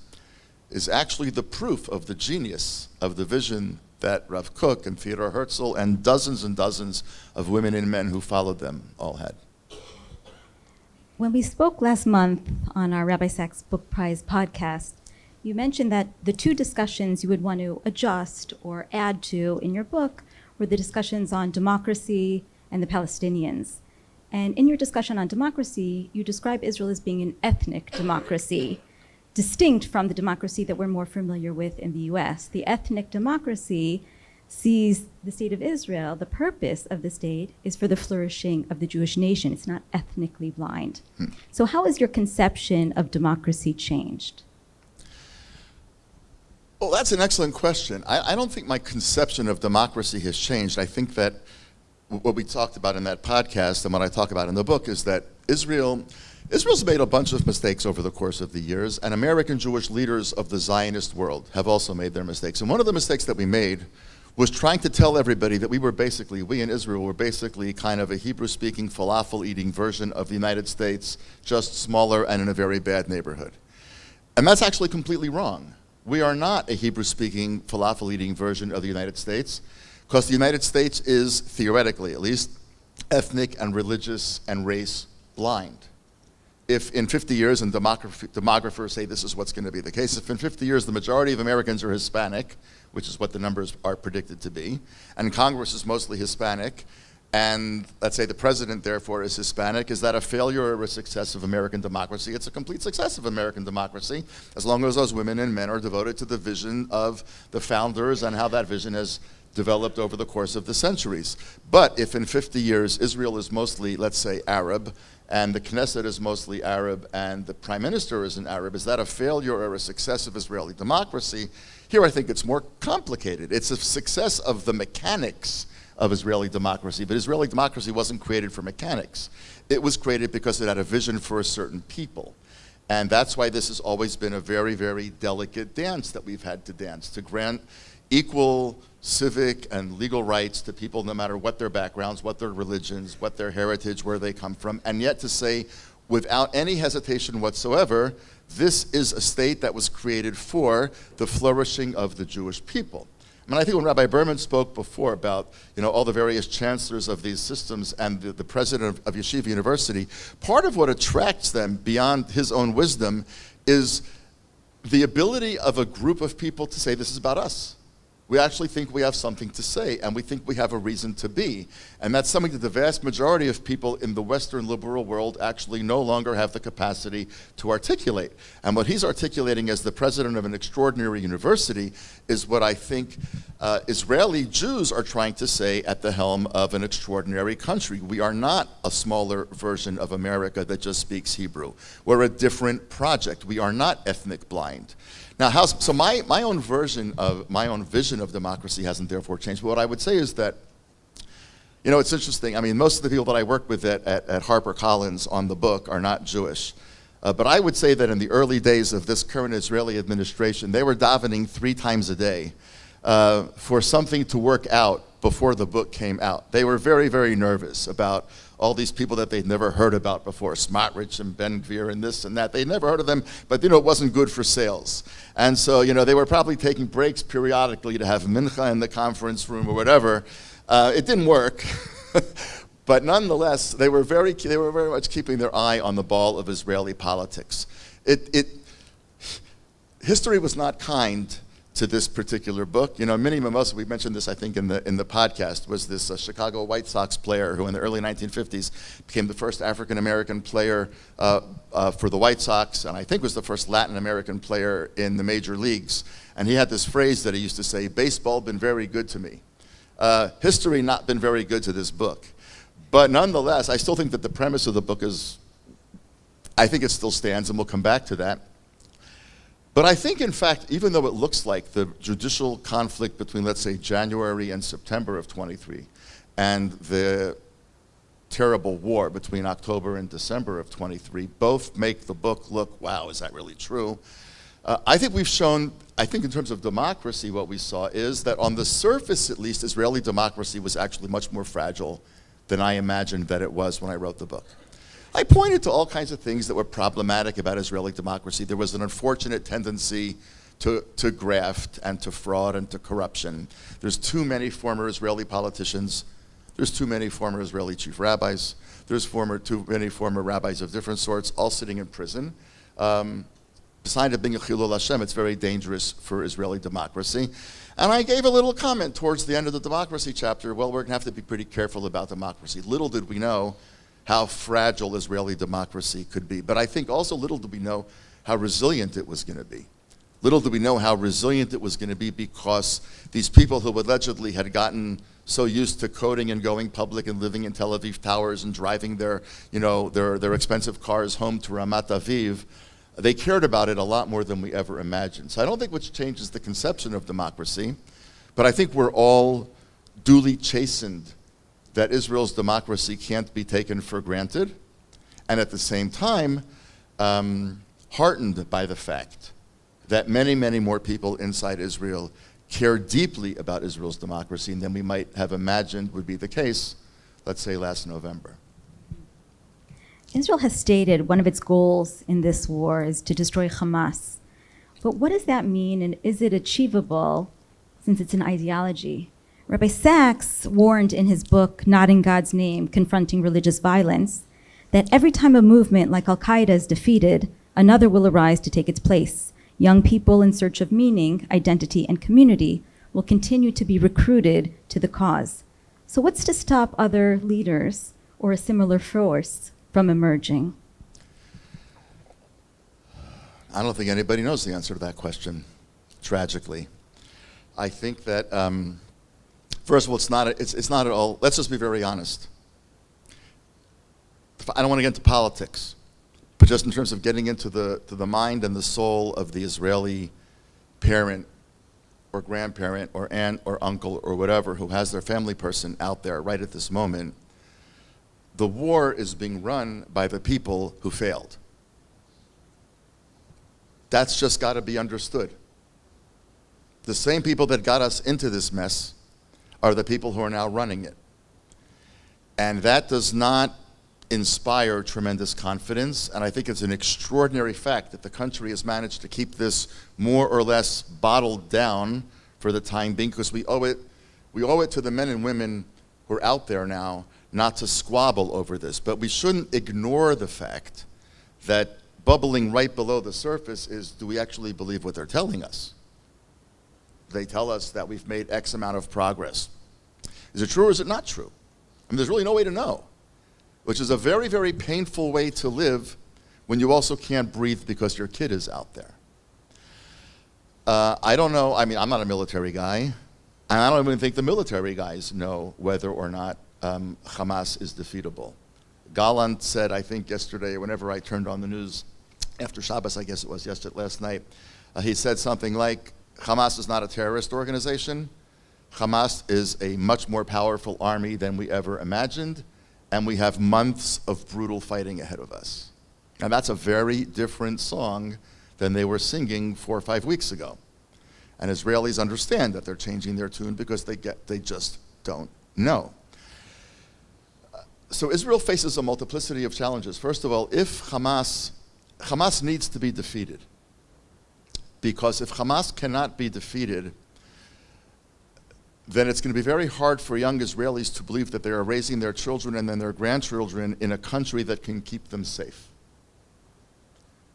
Speaker 4: is actually the proof of the genius of the vision that Rav Kook and Theodor Herzl and dozens of women and men who followed them all had.
Speaker 5: When we spoke last month on our Rabbi Sacks Book Prize podcast, you mentioned that the two discussions you would want to adjust or add to in your book were the discussions on democracy and the Palestinians. And in your discussion on democracy, you describe Israel as being an ethnic democracy. distinct from the democracy that we're more familiar with in the US. The ethnic democracy sees the state of Israel, the purpose of the state is for the flourishing of the Jewish nation. It's not ethnically blind. So how has your conception of democracy changed?
Speaker 4: Well, that's an excellent question. I don't think my conception of democracy has changed. I think that what we talked about in that podcast and what I talk about in the book is that Israel's made a bunch of mistakes over the course of the years, and American Jewish leaders of the Zionist world have also made their mistakes. And one of the mistakes that we made was trying to tell everybody that we in Israel were basically kind of a Hebrew-speaking, falafel-eating version of the United States, just smaller and in a very bad neighborhood. And that's actually completely wrong. We are not a Hebrew-speaking, falafel-eating version of the United States, because the United States is, theoretically at least, ethnic and religious and race blind. If in 50 years, and demographers say this is what's going to be the case, if in 50 years the majority of Americans are Hispanic, which is what the numbers are predicted to be, and Congress is mostly Hispanic, and let's say the president therefore is Hispanic, is that a failure or a success of American democracy? It's a complete success of American democracy, as long as those women and men are devoted to the vision of the founders and how that vision has developed over the course of the centuries. But if in 50 years Israel is mostly, let's say, Arab, and the Knesset is mostly Arab, and the prime minister is an Arab, is that a failure or a success of Israeli democracy? Here I think it's more complicated. It's a success of the mechanics of Israeli democracy, but Israeli democracy wasn't created for mechanics. It was created because it had a vision for a certain people. And that's why this has always been a very, very delicate dance that we've had to dance, to grant equal civic and legal rights to people no matter what their backgrounds, what their religions, what their heritage, where they come from, and yet to say without any hesitation whatsoever, this is a state that was created for the flourishing of the Jewish people. I mean, I think when Rabbi Berman spoke before about, all the various chancellors of these systems and the president of Yeshiva University, part of what attracts them beyond his own wisdom is the ability of a group of people to say, this is about us. We actually think we have something to say, and we think we have a reason to be. And that's something that the vast majority of people in the Western liberal world actually no longer have the capacity to articulate. And what he's articulating as the president of an extraordinary university is what I think Israeli Jews are trying to say at the helm of an extraordinary country. We are not a smaller version of America that just speaks Hebrew. We're a different project. We are not ethnic blind. Now, so my own vision of democracy hasn't therefore changed. But what I would say is that, it's interesting. I mean, most of the people that I work with at HarperCollins on the book are not Jewish. But I would say that in the early days of this current Israeli administration, they were davening 3 times a day for something to work out before the book came out. They were very, very nervous about all these people that they'd never heard about before, Smotrich and Ben Gvir and this and that. They'd never heard of them, but it wasn't good for sales. And so, they were probably taking breaks periodically to have mincha in the conference room or whatever. It didn't work, but nonetheless, they were very much keeping their eye on the ball of Israeli politics. History was not kind to this particular book. Minnie Mimosa, we mentioned this, I think, in the podcast, was this Chicago White Sox player who in the early 1950s became the first African-American player for the White Sox, and I think was the first Latin American player in the major leagues. And he had this phrase that he used to say, baseball been very good to me. History not been very good to this book. But nonetheless, I still think that the premise of the book I think it still stands, and we'll come back to that. But I think, in fact, even though it looks like the judicial conflict between, let's say, January and September of 23, and the terrible war between October and December of 23, both make the book look, wow, is that really true? I think we've shown, in terms of democracy, what we saw is that on the surface, at least, Israeli democracy was actually much more fragile than I imagined that it was when I wrote the book. I pointed to all kinds of things that were problematic about Israeli democracy. There was an unfortunate tendency to graft and to fraud and to corruption. There's too many former Israeli politicians. There's too many former Israeli chief rabbis. There's too many former rabbis of different sorts, all sitting in prison. Besides it being a chilul Hashem, it's very dangerous for Israeli democracy. And I gave a little comment towards the end of the democracy chapter. Well, we're going to have to be pretty careful about democracy. Little did we know how fragile Israeli democracy could be. But I think also little did we know how resilient it was going to be. Little did we know how resilient it was going to be, because these people who allegedly had gotten so used to coding and going public and living in Tel Aviv towers and driving their expensive cars home to Ramat Aviv, they cared about it a lot more than we ever imagined. So I don't think which changes the conception of democracy, but I think we're all duly chastened that Israel's democracy can't be taken for granted, and at the same time, heartened by the fact that many, many more people inside Israel care deeply about Israel's democracy than we might have imagined would be the case, let's say, last November.
Speaker 5: Israel has stated one of its goals in this war is to destroy Hamas. But what does that mean, and is it achievable since it's an ideology? Rabbi Sacks warned in his book, Not in God's Name, Confronting Religious Violence, that every time a movement like Al-Qaeda is defeated, another will arise to take its place. Young people in search of meaning, identity, and community will continue to be recruited to the cause. So what's to stop other leaders or a similar force from emerging?
Speaker 4: I don't think anybody knows the answer to that question, tragically. I think that, first of all, it's not at all, let's just be very honest. I don't want to get into politics, but just in terms of getting into the mind and the soul of the Israeli parent or grandparent or aunt or uncle or whatever who has their family person out there right at this moment, the war is being run by the people who failed. That's just got to be understood. The same people that got us into this mess are the people who are now running it. And that does not inspire tremendous confidence, and I think it's an extraordinary fact that the country has managed to keep this more or less bottled down for the time being, because we owe it to the men and women who are out there now not to squabble over this. But we shouldn't ignore the fact that bubbling right below the surface is, do we actually believe what they're telling us? They tell us that we've made X amount of progress. Is it true or is it not true? I mean, there's really no way to know, which is a very, very painful way to live when you also can't breathe because your kid is out there. I don't know, I mean, I'm not a military guy, and I don't even think the military guys know whether or not Hamas is defeatable. Gallant said, I think yesterday, whenever I turned on the news, after Shabbos, I guess it was last night, he said something like, Hamas is not a terrorist organization. Hamas is a much more powerful army than we ever imagined, and we have months of brutal fighting ahead of us. And that's a very different song than they were singing 4 or 5 weeks ago. And Israelis understand that they're changing their tune because they just don't know. So Israel faces a multiplicity of challenges. First of all, if Hamas needs to be defeated, because if Hamas cannot be defeated, then it's going to be very hard for young Israelis to believe that they are raising their children and then their grandchildren in a country that can keep them safe.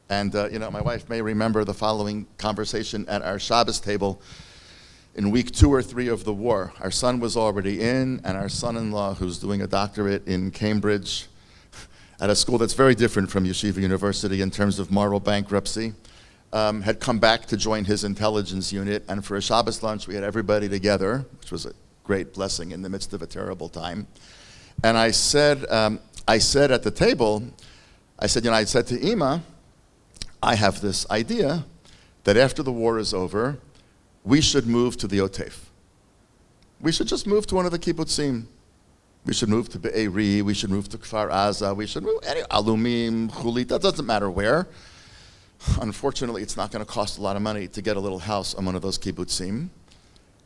Speaker 4: And my wife may remember the following conversation at our Shabbos table in week 2 or 3 of the war. Our son was already in, and our son-in-law, who's doing a doctorate in Cambridge at a school that's very different from Yeshiva University in terms of moral bankruptcy, had come back to join his intelligence unit, and for a Shabbos lunch we had everybody together, which was a great blessing in the midst of a terrible time. And I said at the table, I said to Ima, I have this idea that after the war is over, we should move to the Otef. We should just move to one of the kibbutzim. We should move to Be'eri, we should move to Kfar Aza, we should move Alumim, Chulit, that doesn't matter where. Unfortunately, it's not going to cost a lot of money to get a little house on one of those kibbutzim,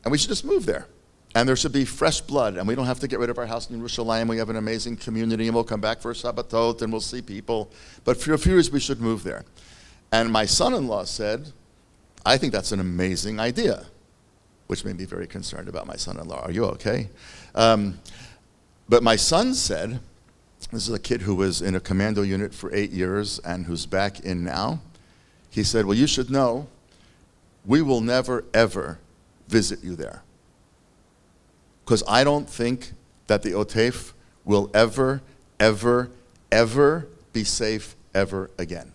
Speaker 4: and we should just move there. And there should be fresh blood, and we don't have to get rid of our house in Yerushalayim. We have an amazing community, and we'll come back for Shabbatot, and we'll see people. But for a few years, we should move there. And my son-in-law said, I think that's an amazing idea, which made me very concerned about my son-in-law. Are you okay? But my son said, this is a kid who was in a commando unit for 8 years and who's back in now. He said, well, you should know, we will never, ever visit you there. Because I don't think that the Otef will ever, ever, ever be safe ever again.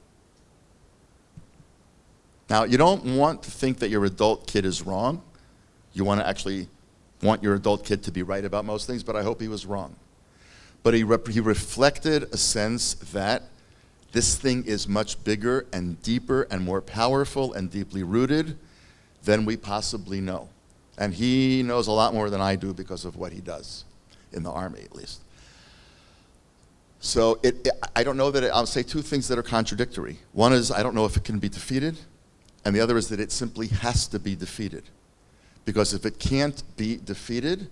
Speaker 4: Now, you don't want to think that your adult kid is wrong. You want to actually want your adult kid to be right about most things, but I hope he was wrong. But he reflected a sense that this thing is much bigger and deeper and more powerful and deeply rooted than we possibly know. And he knows a lot more than I do because of what he does, in the army at least. So I don't know that I'll say two things that are contradictory. One is I don't know if it can be defeated, and the other is that it simply has to be defeated. Because if it can't be defeated,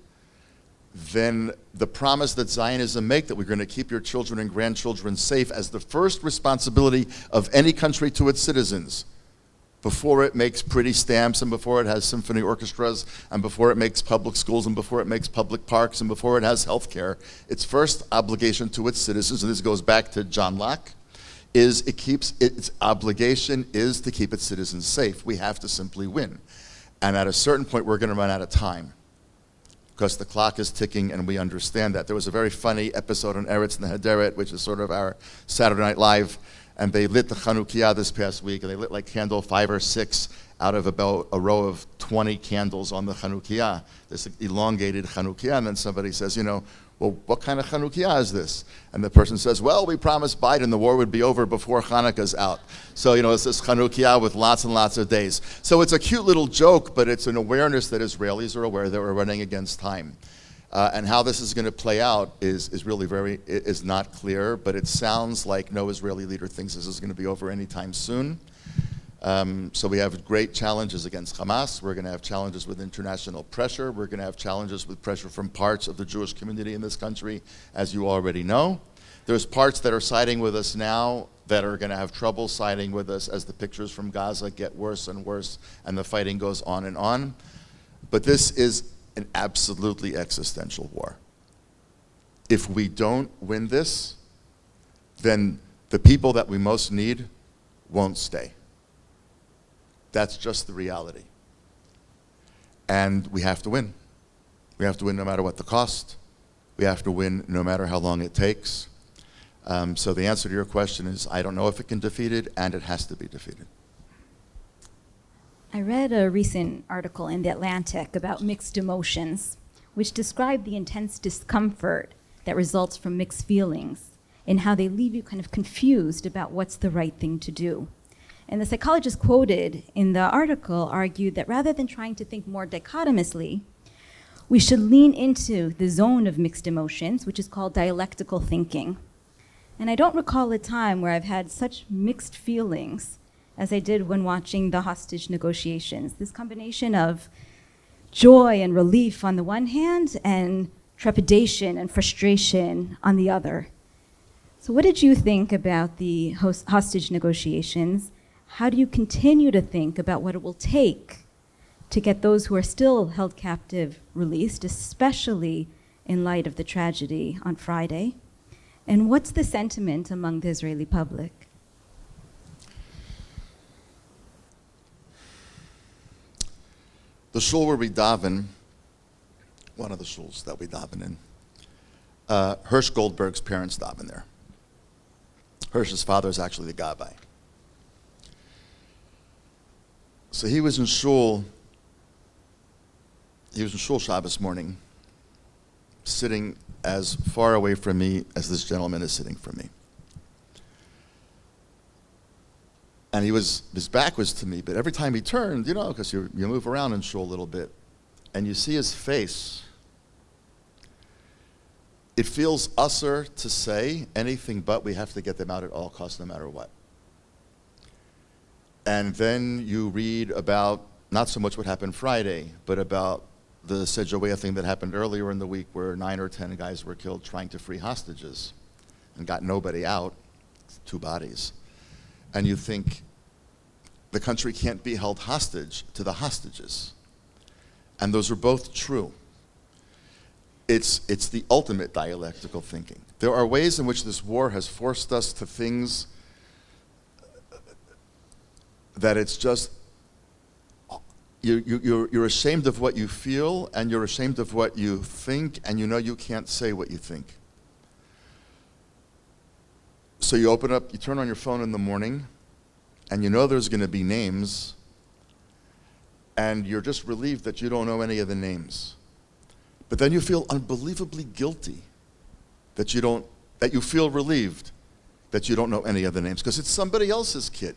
Speaker 4: then the promise that Zionism make that we're going to keep your children and grandchildren safe as the first responsibility of any country to its citizens, before it makes pretty stamps and before it has symphony orchestras and before it makes public schools and before it makes public parks and before it has health care, its first obligation to its citizens, and this goes back to John Locke, is its obligation is to keep its citizens safe. We have to simply win. And at a certain point, we're going to run out of time because the clock is ticking and we understand that. There was a very funny episode on Eretz Nehederet, which is sort of our Saturday Night Live, and they lit the Chanukiah this past week, and they lit like candle 5 or 6 out of about a row of 20 candles on the Chanukiah, this elongated Chanukiah, and then somebody says, well, what kind of Chanukiah is this? And the person says, well, we promised Biden the war would be over before Hanukkah's out. So, it's this Chanukiah with lots and lots of days. So it's a cute little joke, but it's an awareness that Israelis are aware that we're running against time. And how this is going to play out is really is not clear, but it sounds like no Israeli leader thinks this is going to be over anytime soon. So we have great challenges against Hamas. We're going to have challenges with international pressure. We're going to have challenges with pressure from parts of the Jewish community in this country, as you already know. There's parts that are siding with us now that are going to have trouble siding with us as the pictures from Gaza get worse and worse and the fighting goes on and on. But this is an absolutely existential war. If we don't win this, then the people that we most need won't stay. That's just the reality. And we have to win. We have to win no matter what the cost. We have to win no matter how long it takes. So the answer to your question is, I don't know if it can defeat it, and it has to be defeated.
Speaker 5: I read a recent article in The Atlantic about mixed emotions, which described the intense discomfort that results from mixed feelings and how they leave you kind of confused about what's the right thing to do. And the psychologist quoted in the article argued that rather than trying to think more dichotomously, we should lean into the zone of mixed emotions, which is called dialectical thinking. And I don't recall a time where I've had such mixed feelings as I did when watching the hostage negotiations. This combination of joy and relief on the one hand and trepidation and frustration on the other. So what did you think about the hostage negotiations? How do you continue to think about what it will take to get those who are still held captive released, especially in light of the tragedy on Friday? And what's the sentiment among the Israeli public?
Speaker 4: The shul where we daven, one of the shuls that we daven in, Hirsch Goldberg's parents daven there. Hirsch's father is actually the gabbai. So he was in shul Shabbos morning, sitting as far away from me as this gentleman is sitting from me. And his back was to me, but every time he turned, because you move around in shul a little bit, and you see his face, it feels usher to say anything but we have to get them out at all costs, no matter what. And then you read about not so much what happened Friday, but about the Sejawea thing that happened earlier in the week where 9 or 10 guys were killed trying to free hostages and got nobody out, 2 bodies. And you think the country can't be held hostage to the hostages. And those are both true. It's the ultimate dialectical thinking. There are ways in which this war has forced us to things that it's just, you're ashamed of what you feel, and you're ashamed of what you think, and you can't say what you think. So you turn on your phone in the morning, and you know there's going to be names, and you're just relieved that you don't know any of the names. But then you feel unbelievably guilty that you feel relieved that you don't know any of the names, because it's somebody else's kid.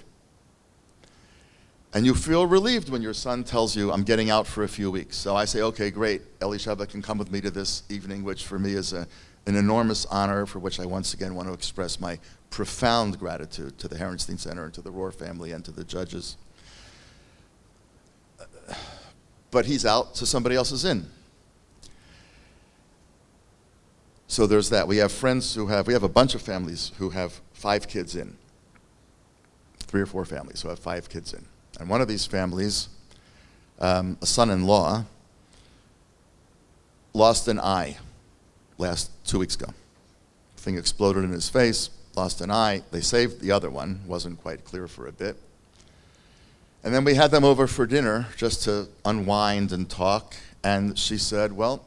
Speaker 4: And you feel relieved when your son tells you, I'm getting out for a few weeks. So I say, okay, great, Elisheva can come with me to this evening, which for me is an enormous honor, for which I once again want to express my profound gratitude to the Herenstein Center and to the Rohr family and to the judges. But he's out, so somebody else is in. So there's that. We have a bunch of families who have 5 kids in. 3 or 4 families who have 5 kids in. And one of these families, a son-in-law, lost an eye 2 weeks ago. Thing exploded in his face, lost an eye. They saved the other one, wasn't quite clear for a bit. And then we had them over for dinner just to unwind and talk. And she said, well,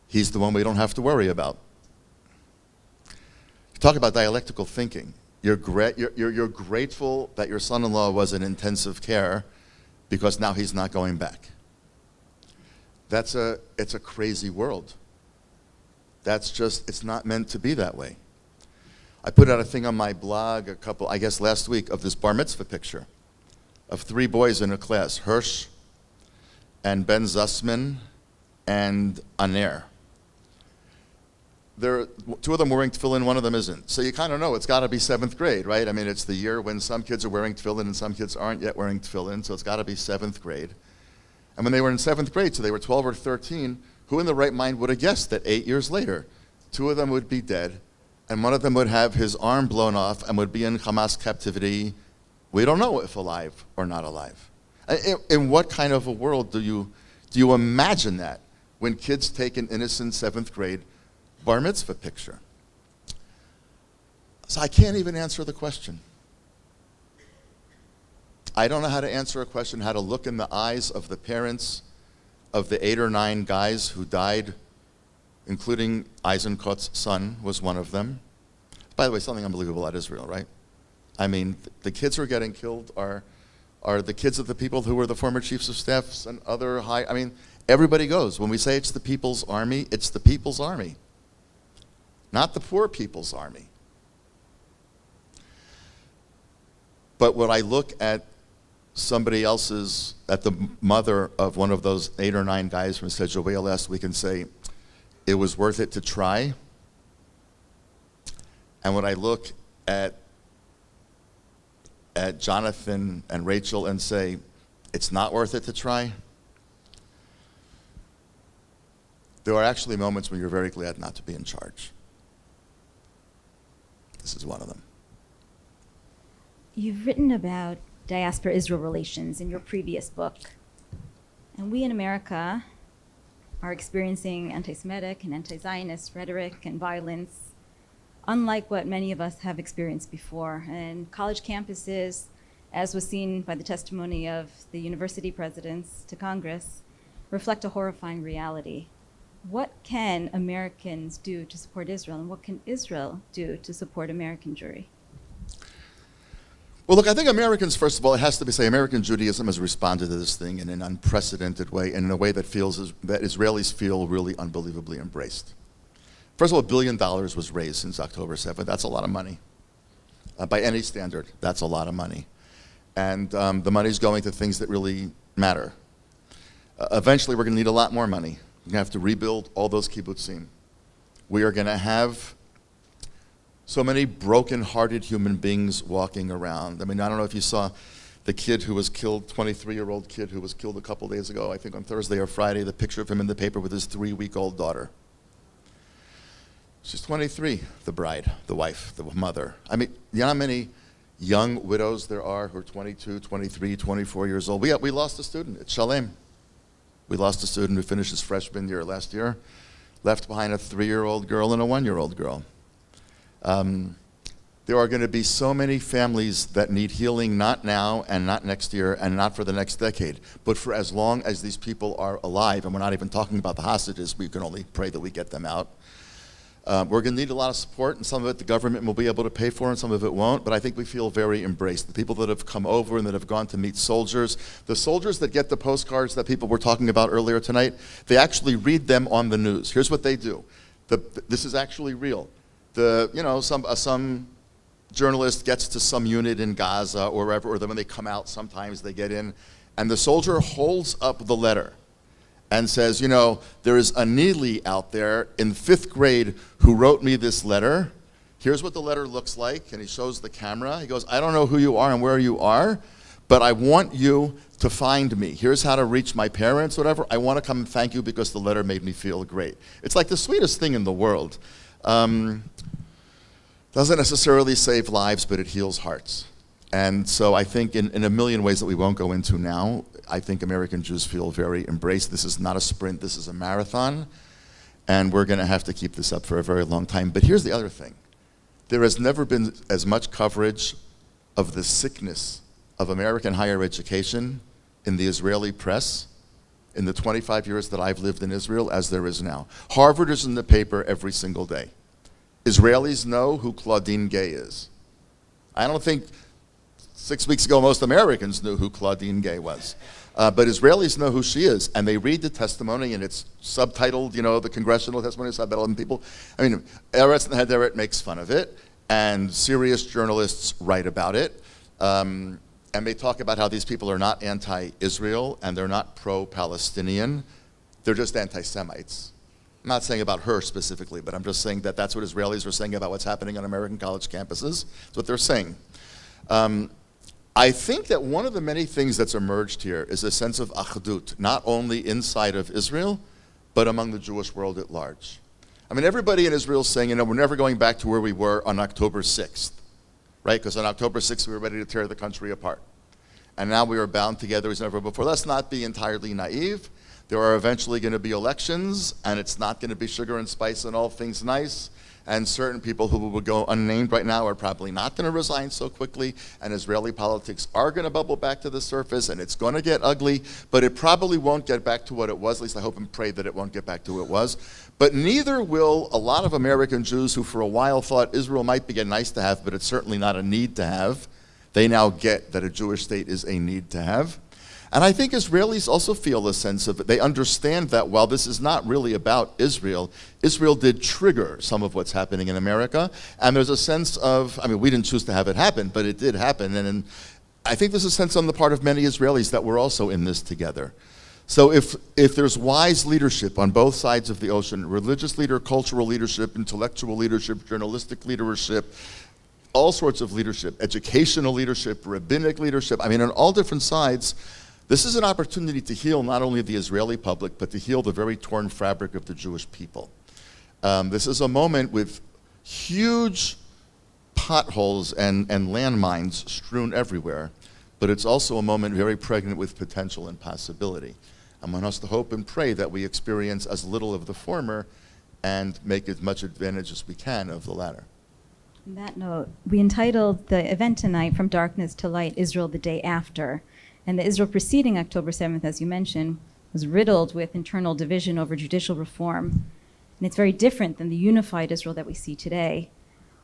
Speaker 4: he's the one we don't have to worry about. Talk about dialectical thinking. You're grateful that your son-in-law was in intensive care because now he's not going back. It's a crazy world. It's not meant to be that way. I put out a thing on my blog last week, of this bar mitzvah picture of 3 boys in a class, Hirsch and Ben Zussman and Aner. 2 of them wearing tefillin, one of them isn't. So you kind of know it's got to be 7th grade, right? I mean, it's the year when some kids are wearing tefillin and some kids aren't yet wearing tefillin, so it's got to be 7th grade. And when they were in 7th grade, so they were 12 or 13, who in the right mind would have guessed that 8 years later, 2 of them would be dead, and one of them would have his arm blown off and would be in Hamas captivity. We don't know if alive or not alive. In what kind of a world do you imagine that when kids take an innocent 7th grade bar mitzvah picture? So I can't even answer the question. I don't know how to answer a question, how to look in the eyes of the parents of the 8 or 9 guys who died, including Eisenkot's son was one of them. By the way, something unbelievable at Israel, right? I mean, the kids who are getting killed are the kids of the people who were the former chiefs of staffs and other everybody goes. When we say it's the people's army, it's the people's army, not the poor people's army. But when I look at somebody else's, at the mother of one of those 8 or 9 guys from Sejawea last week and say, it was worth it to try. And when I look at Jonathan and Rachel and say, it's not worth it to try, there are actually moments when you're very glad not to be in charge. This is one of them.
Speaker 5: You've written about diaspora-Israel relations in your previous book. And we in America are experiencing anti-Semitic and anti-Zionist rhetoric and violence, unlike what many of us have experienced before. And college campuses, as was seen by the testimony of the university presidents to Congress, reflect a horrifying reality. What can Americans do to support Israel, and what can Israel do to support American Jewry?
Speaker 4: Well, look, I think Americans, first of all, it has to be said, American Judaism has responded to this thing in an unprecedented way, and in a way that Israelis feel really unbelievably embraced. First of all, $1 billion was raised since October 7th. That's a lot of money. By any standard, that's a lot of money. And the money's going to things that really matter. Eventually, we're going to need a lot more money. We're going to have to rebuild all those kibbutzim. We are going to have so many broken-hearted human beings walking around. I mean, I don't know if you saw the kid who was killed, 23-year-old kid who was killed a couple days ago, I think on Thursday or Friday, the picture of him in the paper with his 3-week-old daughter. She's 23, the bride, the wife, the mother. I mean, you know how many young widows there are who are 22, 23, 24 years old? We lost a student at Shalem. We lost a student who finished his freshman year last year, left behind a 3-year-old girl and a 1-year-old girl. There are going to be so many families that need healing, not now and not next year and not for the next decade, but for as long as these people are alive, and we're not even talking about the hostages, we can only pray that we get them out. We're going to need a lot of support, and some of it the government will be able to pay for, and some of it won't, but I think we feel very embraced. The people that have come over and that have gone to meet soldiers, the soldiers that get the postcards that people were talking about earlier tonight, they actually read them on the news. Here's what they do. This is actually real. Some journalist gets to some unit in Gaza or wherever, or then when they come out, sometimes they get in, and the soldier holds up the letter and says, there is a Neely out there in 5th grade who wrote me this letter. Here's what the letter looks like, and he shows the camera. He goes, I don't know who you are and where you are, but I want you to find me. Here's how to reach my parents, whatever. I want to come and thank you because the letter made me feel great. It's like the sweetest thing in the world. Doesn't necessarily save lives, but it heals hearts. And so I think in a million ways that we won't go into now, I think American Jews feel very embraced. This is not a sprint, this is a marathon, and we're going to have to keep this up for a very long time. But here's the other thing. There has never been as much coverage of the sickness of American higher education in the Israeli press in the 25 years that I've lived in Israel as there is now. Harvard is in the paper every single day. Israelis know who Claudine Gay is. I don't think 6 weeks ago most Americans knew who Claudine Gay was. But Israelis know who she is, and they read the testimony, and it's subtitled, the congressional testimony is subtitled, and people, Eretz Nehederet makes fun of it, and serious journalists write about it, and they talk about how these people are not anti-Israel, and they're not pro-Palestinian, they're just anti-Semites. I'm not saying about her specifically, but I'm just saying that that's what Israelis are saying about what's happening on American college campuses. That's what they're saying. I think that one of the many things that's emerged here is a sense of achdut, not only inside of Israel, but among the Jewish world at large. Everybody in Israel is saying, we're never going back to where we were on October 6th, right? Because on October 6th, we were ready to tear the country apart. And now we are bound together as never before. Let's not be entirely naive. There are eventually going to be elections, and it's not going to be sugar and spice and all things nice. And certain people who will go unnamed right now are probably not going to resign so quickly, and Israeli politics are going to bubble back to the surface, and it's going to get ugly, but it probably won't get back to what it was. At least I hope and pray that it won't get back to what it was. But neither will a lot of American Jews who for a while thought Israel might be a nice to have, but it's certainly not a need to have. They now get that a Jewish state is a need to have. And I think Israelis also feel a sense of it. They understand that while this is not really about Israel, Israel did trigger some of what's happening in America. And there's a sense of, we didn't choose to have it happen, but it did happen. And I think there's a sense on the part of many Israelis that we're also in this together. So if there's wise leadership on both sides of the ocean, religious leader, cultural leadership, intellectual leadership, journalistic leadership, all sorts of leadership, educational leadership, rabbinic leadership, on all different sides, this is an opportunity to heal not only the Israeli public, but to heal the very torn fabric of the Jewish people. This is a moment with huge potholes and landmines strewn everywhere, but it's also a moment very pregnant with potential and possibility. I want us to hope and pray that we experience as little of the former and make as much advantage as we can of the latter.
Speaker 5: On that note, we entitled the event tonight, From Darkness to Light, Israel the Day After. And the Israel preceding October 7th, as you mentioned, was riddled with internal division over judicial reform. And it's very different than the unified Israel that we see today.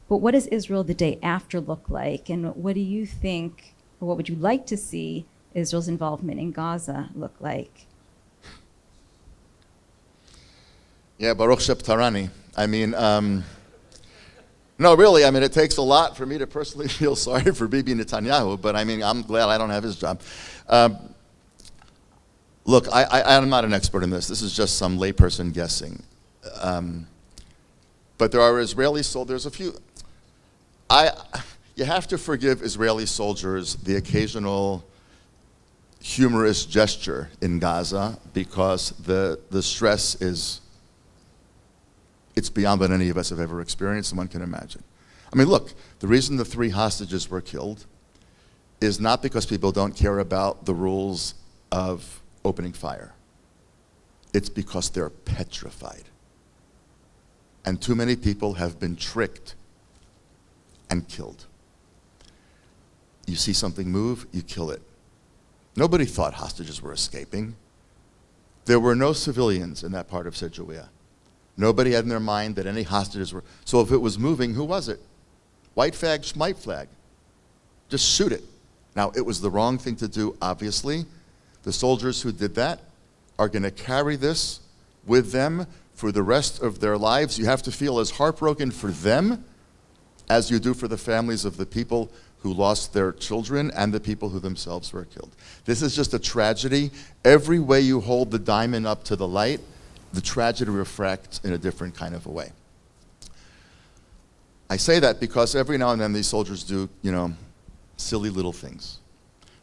Speaker 5: But what does Israel the day after look like? And what do you think, or what would you like to see Israel's involvement in Gaza look like?
Speaker 4: Yeah, Baruch Sheptarani. No, really, it takes a lot for me to personally feel sorry for Bibi Netanyahu, but I'm glad I don't have his job. Look, I'm not an expert in this. This is just some layperson guessing. But there are Israeli soldiers, there's a few. You have to forgive Israeli soldiers the occasional humorous gesture in Gaza because the stress it's beyond what any of us have ever experienced and one can imagine. Look, the reason the 3 hostages were killed is not because people don't care about the rules of opening fire. It's because they're petrified. And too many people have been tricked and killed. You see something move, you kill it. Nobody thought hostages were escaping. There were no civilians in that part of Sejouia. Nobody had in their mind that any hostages were. So if it was moving, who was it? White flag, schmight flag. Just shoot it. Now, it was the wrong thing to do, obviously. The soldiers who did that are going to carry this with them for the rest of their lives. You have to feel as heartbroken for them as you do for the families of the people who lost their children and the people who themselves were killed. This is just a tragedy. Every way you hold the diamond up to the light, the tragedy refracts in a different kind of a way. I say that because every now and then these soldiers do, silly little things.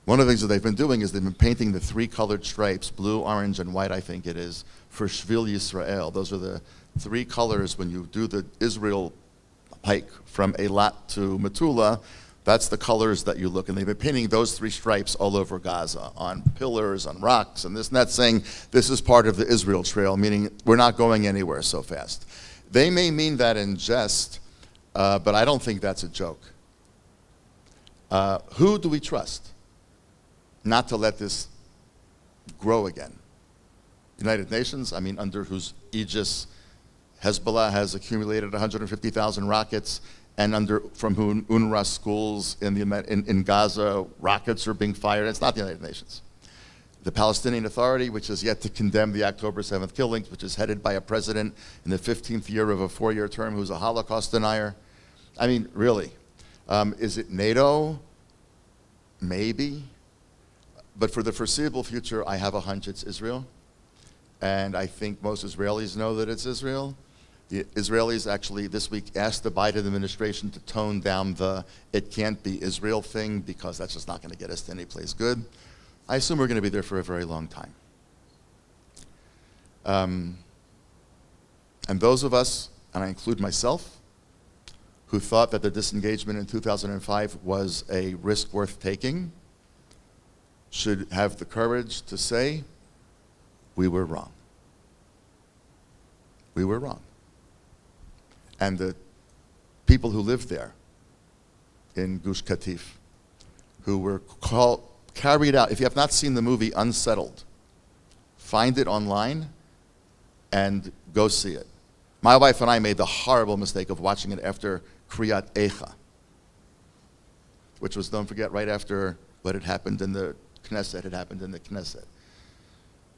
Speaker 4: One of the things that they've been doing is they've been painting the 3 colored stripes, blue, orange, and white, I think it is, for Shvil Yisrael. Those are the 3 colors when you do the Israel hike from Eilat to Metula. That's the colors that you look, and they've been painting those 3 stripes all over Gaza, on pillars, on rocks, and this and that, saying this is part of the Israel Trail, meaning we're not going anywhere so fast. They may mean that in jest, but I don't think that's a joke. Who do we trust not to let this grow again? United Nations, under whose aegis Hezbollah has accumulated 150,000 rockets, and from whom UNRWA schools in Gaza, rockets are being fired. It's not the United Nations. The Palestinian Authority, which has yet to condemn the October 7th killings, which is headed by a president in the 15th year of a 4-year term who's a Holocaust denier. Really. Is it NATO? Maybe. But for the foreseeable future, I have a hunch it's Israel. And I think most Israelis know that it's Israel. The Israelis actually this week asked the Biden administration to tone down the "it can't be Israel" thing because that's just not going to get us to any place good. I assume we're going to be there for a very long time. And those of us, and I include myself, who thought that the disengagement in 2005 was a risk worth taking, should have the courage to say, we were wrong. We were wrong. And the people who lived there in Gush Katif, who were carried out, if you have not seen the movie Unsettled, find it online and go see it. My wife and I made the horrible mistake of watching it after Kriyat Eicha, which was, don't forget, right after what had happened in the Knesset,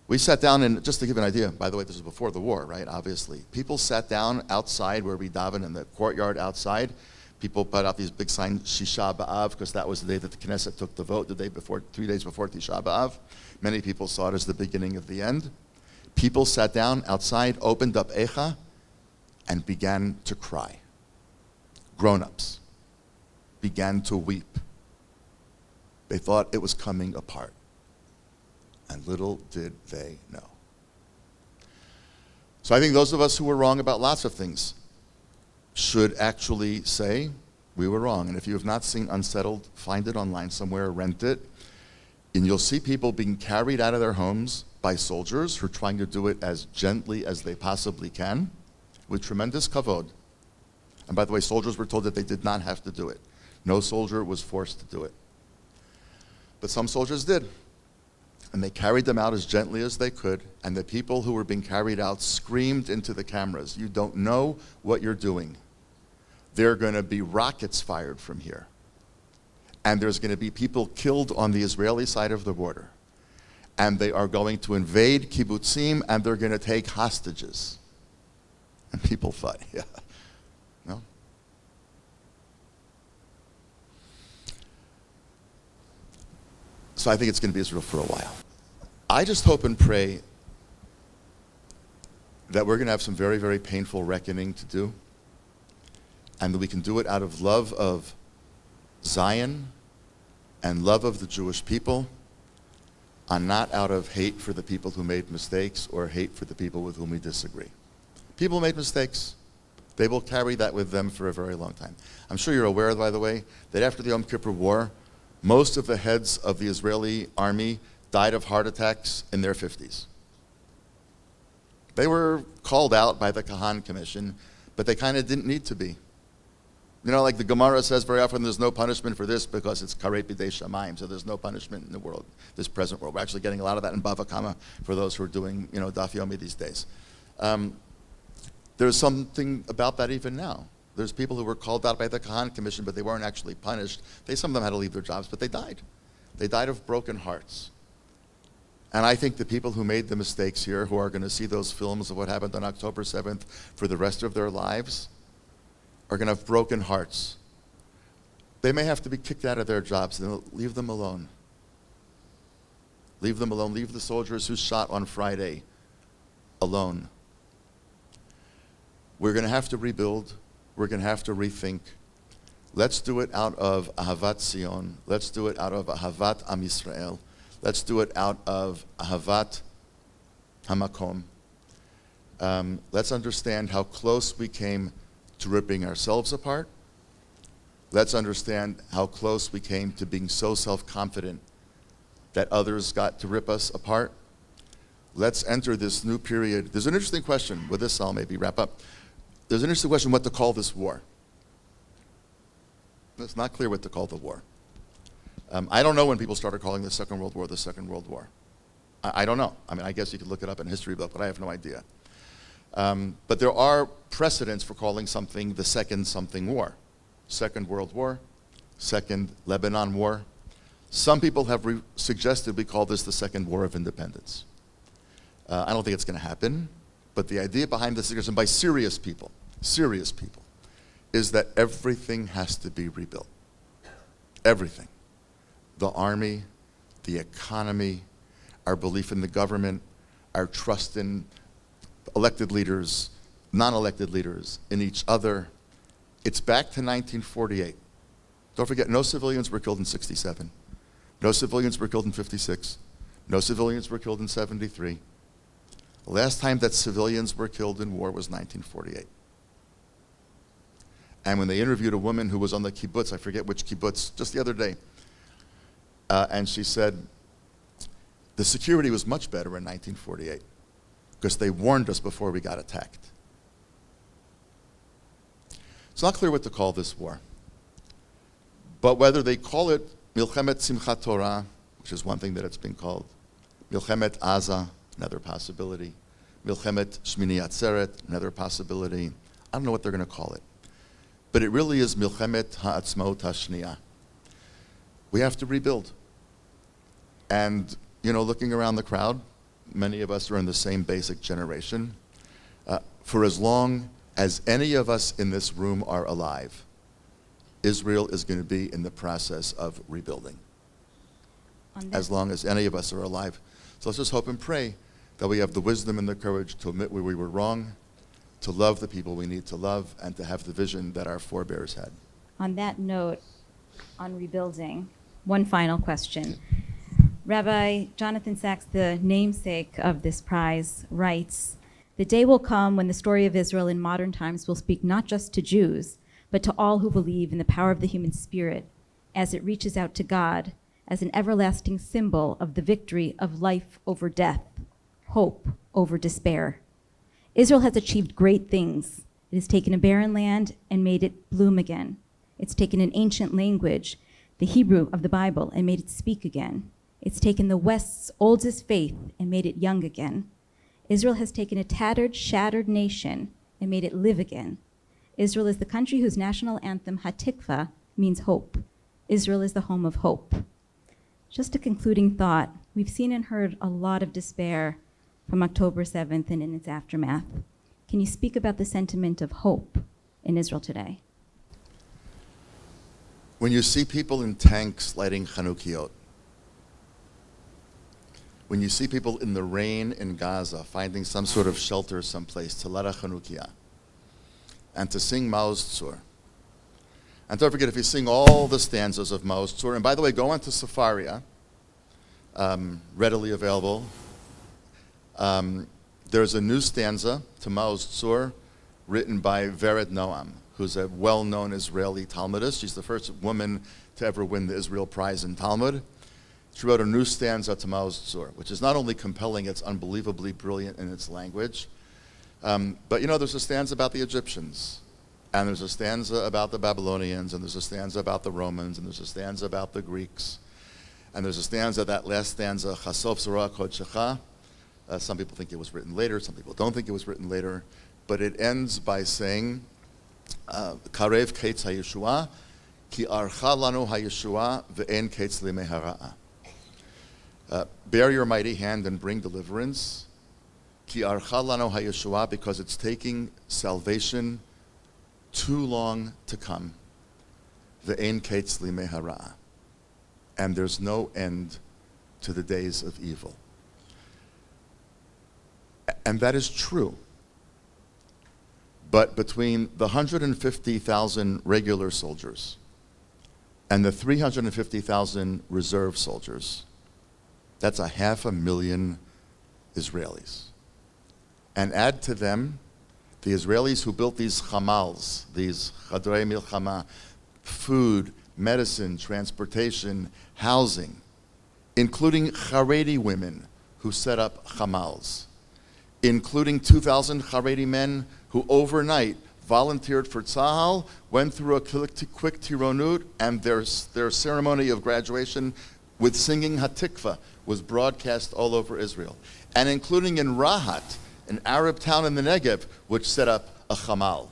Speaker 4: We sat down, and just to give an idea, by the way, this was before the war, right, obviously. People sat down outside where we daven in the courtyard outside. People put out these big signs, Shisha B'Av, because that was the day that the Knesset took the vote, 3 days before Tisha B'Av. Many people saw it as the beginning of the end. People sat down outside, opened up Eicha, and began to cry. Grown-ups began to weep. They thought it was coming apart. And little did they know. So I think those of us who were wrong about lots of things should actually say, we were wrong. And if you have not seen Unsettled, find it online somewhere, rent it. And you'll see people being carried out of their homes by soldiers who are trying to do it as gently as they possibly can, with tremendous kavod. And by the way, soldiers were told that they did not have to do it. No soldier was forced to do it. But some soldiers did. And they carried them out as gently as they could, and the people who were being carried out screamed into the cameras, you don't know what you're doing. There are going to be rockets fired from here. And there's going to be people killed on the Israeli side of the border. And they are going to invade kibbutzim, and they're going to take hostages. And people thought, yeah, no? So I think it's going to be Israel for a while. I just hope and pray that we're going to have some very, very painful reckoning to do, and that we can do it out of love of Zion and love of the Jewish people, and not out of hate for the people who made mistakes or hate for the people with whom we disagree. People made mistakes. They will carry that with them for a very long time. I'm sure you're aware, by the way, that after the Yom Kippur War, most of the heads of the Israeli army died of heart attacks in their 50s. They were called out by the Kahan Commission, but they kind of didn't need to be. Like the Gemara says very often, there's no punishment for this because it's karei b'dei shamayim, so there's no punishment in the world, this present world. We're actually getting a lot of that in Bava Kama for those who are doing, Daf Yomi these days. There's something about that even now. There's people who were called out by the Kahan Commission, but they weren't actually punished. Some of them had to leave their jobs, but they died. They died of broken hearts. And I think the people who made the mistakes here, who are going to see those films of what happened on October 7th for the rest of their lives, are going to have broken hearts. They may have to be kicked out of their jobs, and leave them alone. Leave them alone. Leave the soldiers who shot on Friday alone. We're going to have to rebuild. We're going to have to rethink. Let's do it out of Ahavat Zion. Let's do it out of Ahavat Am Yisrael. Let's do it out of Ahavat Hamakom. Let's understand how close we came to ripping ourselves apart. Let's understand how close we came to being so self-confident that others got to rip us apart. Let's enter this new period. There's an interesting question. With this, I'll maybe wrap up. There's an interesting question what to call this war. It's not clear what to call the war. I don't know when people started calling the Second World War the Second World War. I don't know. I mean, I guess you could look it up in a history book, but I have no idea. But there are precedents for calling something the Second something war. Second World War, Second Lebanon War. Some people have suggested we call this the Second War of Independence. I don't think it's going to happen, but the idea behind this suggestion by serious people, is that everything has to be rebuilt. Everything. The army, the economy, our belief in the government, our trust in elected leaders, non-elected leaders, in each other. It's back to 1948. Don't forget, no civilians were killed in 67. No civilians were killed in 56. No civilians were killed in 73. The last time that civilians were killed in war was 1948. And when they interviewed a woman who was on the kibbutz, I forget which kibbutz, just the other day, and she said, the security was much better in 1948 because they warned us before we got attacked. It's not clear what to call this war. But whether they call it Milchemet Simchat Torah, which is one thing that it's been called, Milchemet Aza, another possibility, Milchemet Shmini Atzeret, another possibility, I don't know what they're going to call it. But it really is Milchemet Ha'atzmaut Hashniya. We have to rebuild. And, looking around the crowd, many of us are in the same basic generation. For as long as any of us in this room are alive, Israel is going to be in the process of rebuilding. As long as any of us are alive. So let's just hope and pray that we have the wisdom and the courage to admit where we were wrong, to love the people we need to love, and to have the vision that our forebears had.
Speaker 5: On that note, on rebuilding, one final question. Rabbi Jonathan Sacks, the namesake of this prize, writes, "The day will come when the story of Israel in modern times will speak not just to Jews, but to all who believe in the power of the human spirit as it reaches out to God as an everlasting symbol of the victory of life over death, hope over despair. Israel has achieved great things. It has taken a barren land and made it bloom again. It's taken an ancient language, the Hebrew of the Bible, and made it speak again. It's taken the West's oldest faith and made it young again. Israel has taken a tattered, shattered nation and made it live again. Israel is the country whose national anthem, Hatikva, means hope. Israel is the home of hope." Just a concluding thought. We've seen and heard a lot of despair from October 7th and in its aftermath. Can you speak about the sentiment of hope in Israel today?
Speaker 4: When you see people in tanks lighting Chanukiot, when you see people in the rain in Gaza finding some sort of shelter someplace to light a Chanukiah, and to sing Maoz Tzur. And don't forget, if you sing all the stanzas of Maoz Tzur, and by the way, go on to Sefaria, readily available. There's a new stanza to Maoz Tzur written by Vered Noam, who's a well-known Israeli Talmudist. She's the first woman to ever win the Israel Prize in Talmud. She wrote a new stanza to Maoz Tzur, which is not only compelling, it's unbelievably brilliant in its language. But there's a stanza about the Egyptians, and there's a stanza about the Babylonians, and there's a stanza about the Romans, and there's a stanza about the Greeks, and there's a stanza, that last stanza, Chasof Zora Kodshecha. Some people think it was written later, some people don't think it was written later, but it ends by saying, Karev Ketz HaYeshua, Ki Archa Lanu HaYeshua, Ve'en Ketz Limei Hara'a. Bear your mighty hand and bring deliverance, Ki Archa Lanu HaYeshua, because it's taking salvation too long to come, Ve'en Ketz Limei Hara'a. And there's no end to the days of evil. And that is true. But between the 150,000 regular soldiers and the 350,000 reserve soldiers, that's 500,000 Israelis. And add to them the Israelis who built these chamals, these chadrei milchama, food, medicine, transportation, housing, including Haredi women who set up chamals, including 2,000 Haredi men who overnight volunteered for Tzahal, went through a quick tironut, and their ceremony of graduation with singing Hatikva was broadcast all over Israel. And including in Rahat, an Arab town in the Negev, which set up a chamal.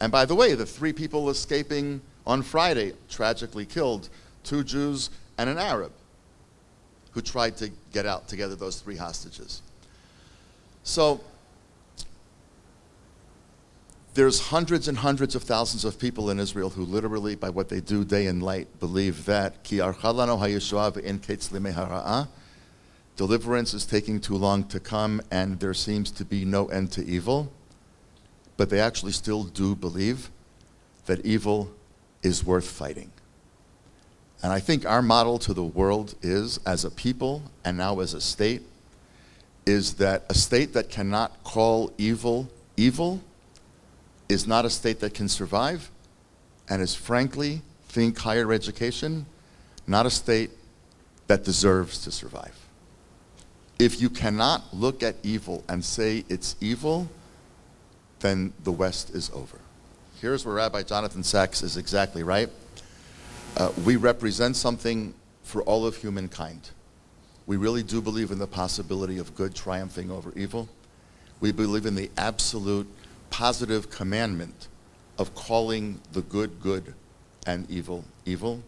Speaker 4: And by the way, the 3 people escaping on Friday, tragically killed, 2 Jews and an Arab, who tried to get out together those 3 hostages. So there's hundreds and hundreds of thousands of people in Israel who literally, by what they do day and night, believe that Ki Archa Lanu HaYeshua Ve'en Ketz Limei Hara'a, deliverance is taking too long to come and there seems to be no end to evil. But they actually still do believe that evil is worth fighting. And I think our model to the world is, as a people and now as a state, is that a state that cannot call evil evil is not a state that can survive, and is frankly, think higher education, not a state that deserves to survive. If you cannot look at evil and say it's evil, then the West is over. Here's where Rabbi Jonathan Sacks is exactly right. We represent something for all of humankind. We really do believe in the possibility of good triumphing over evil. We believe in the absolute positive commandment of calling the good good and evil evil.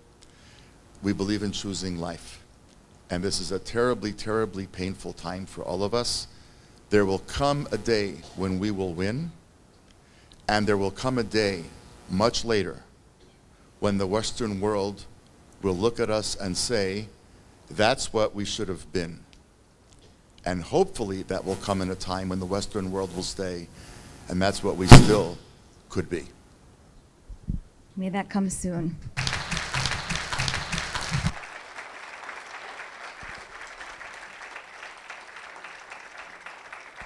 Speaker 4: We believe in choosing life. And this is a terribly, terribly painful time for all of us. There will come a day when we will win, and there will come a day much later when the Western world will look at us and say, that's what we should have been. And hopefully that will come in a time when the Western world will say, and that's what we still could be.
Speaker 5: May that come soon.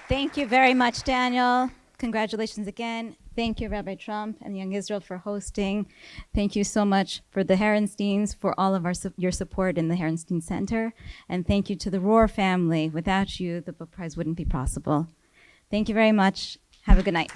Speaker 5: Thank you very much, Daniel. Congratulations again. Thank you, Rabbi Trump and Young Israel, for hosting. Thank you so much for the Herensteins, for all of your support in the Herenstein Center. And thank you to the Rohr family. Without you, the book prize wouldn't be possible. Thank you very much. Have a good night.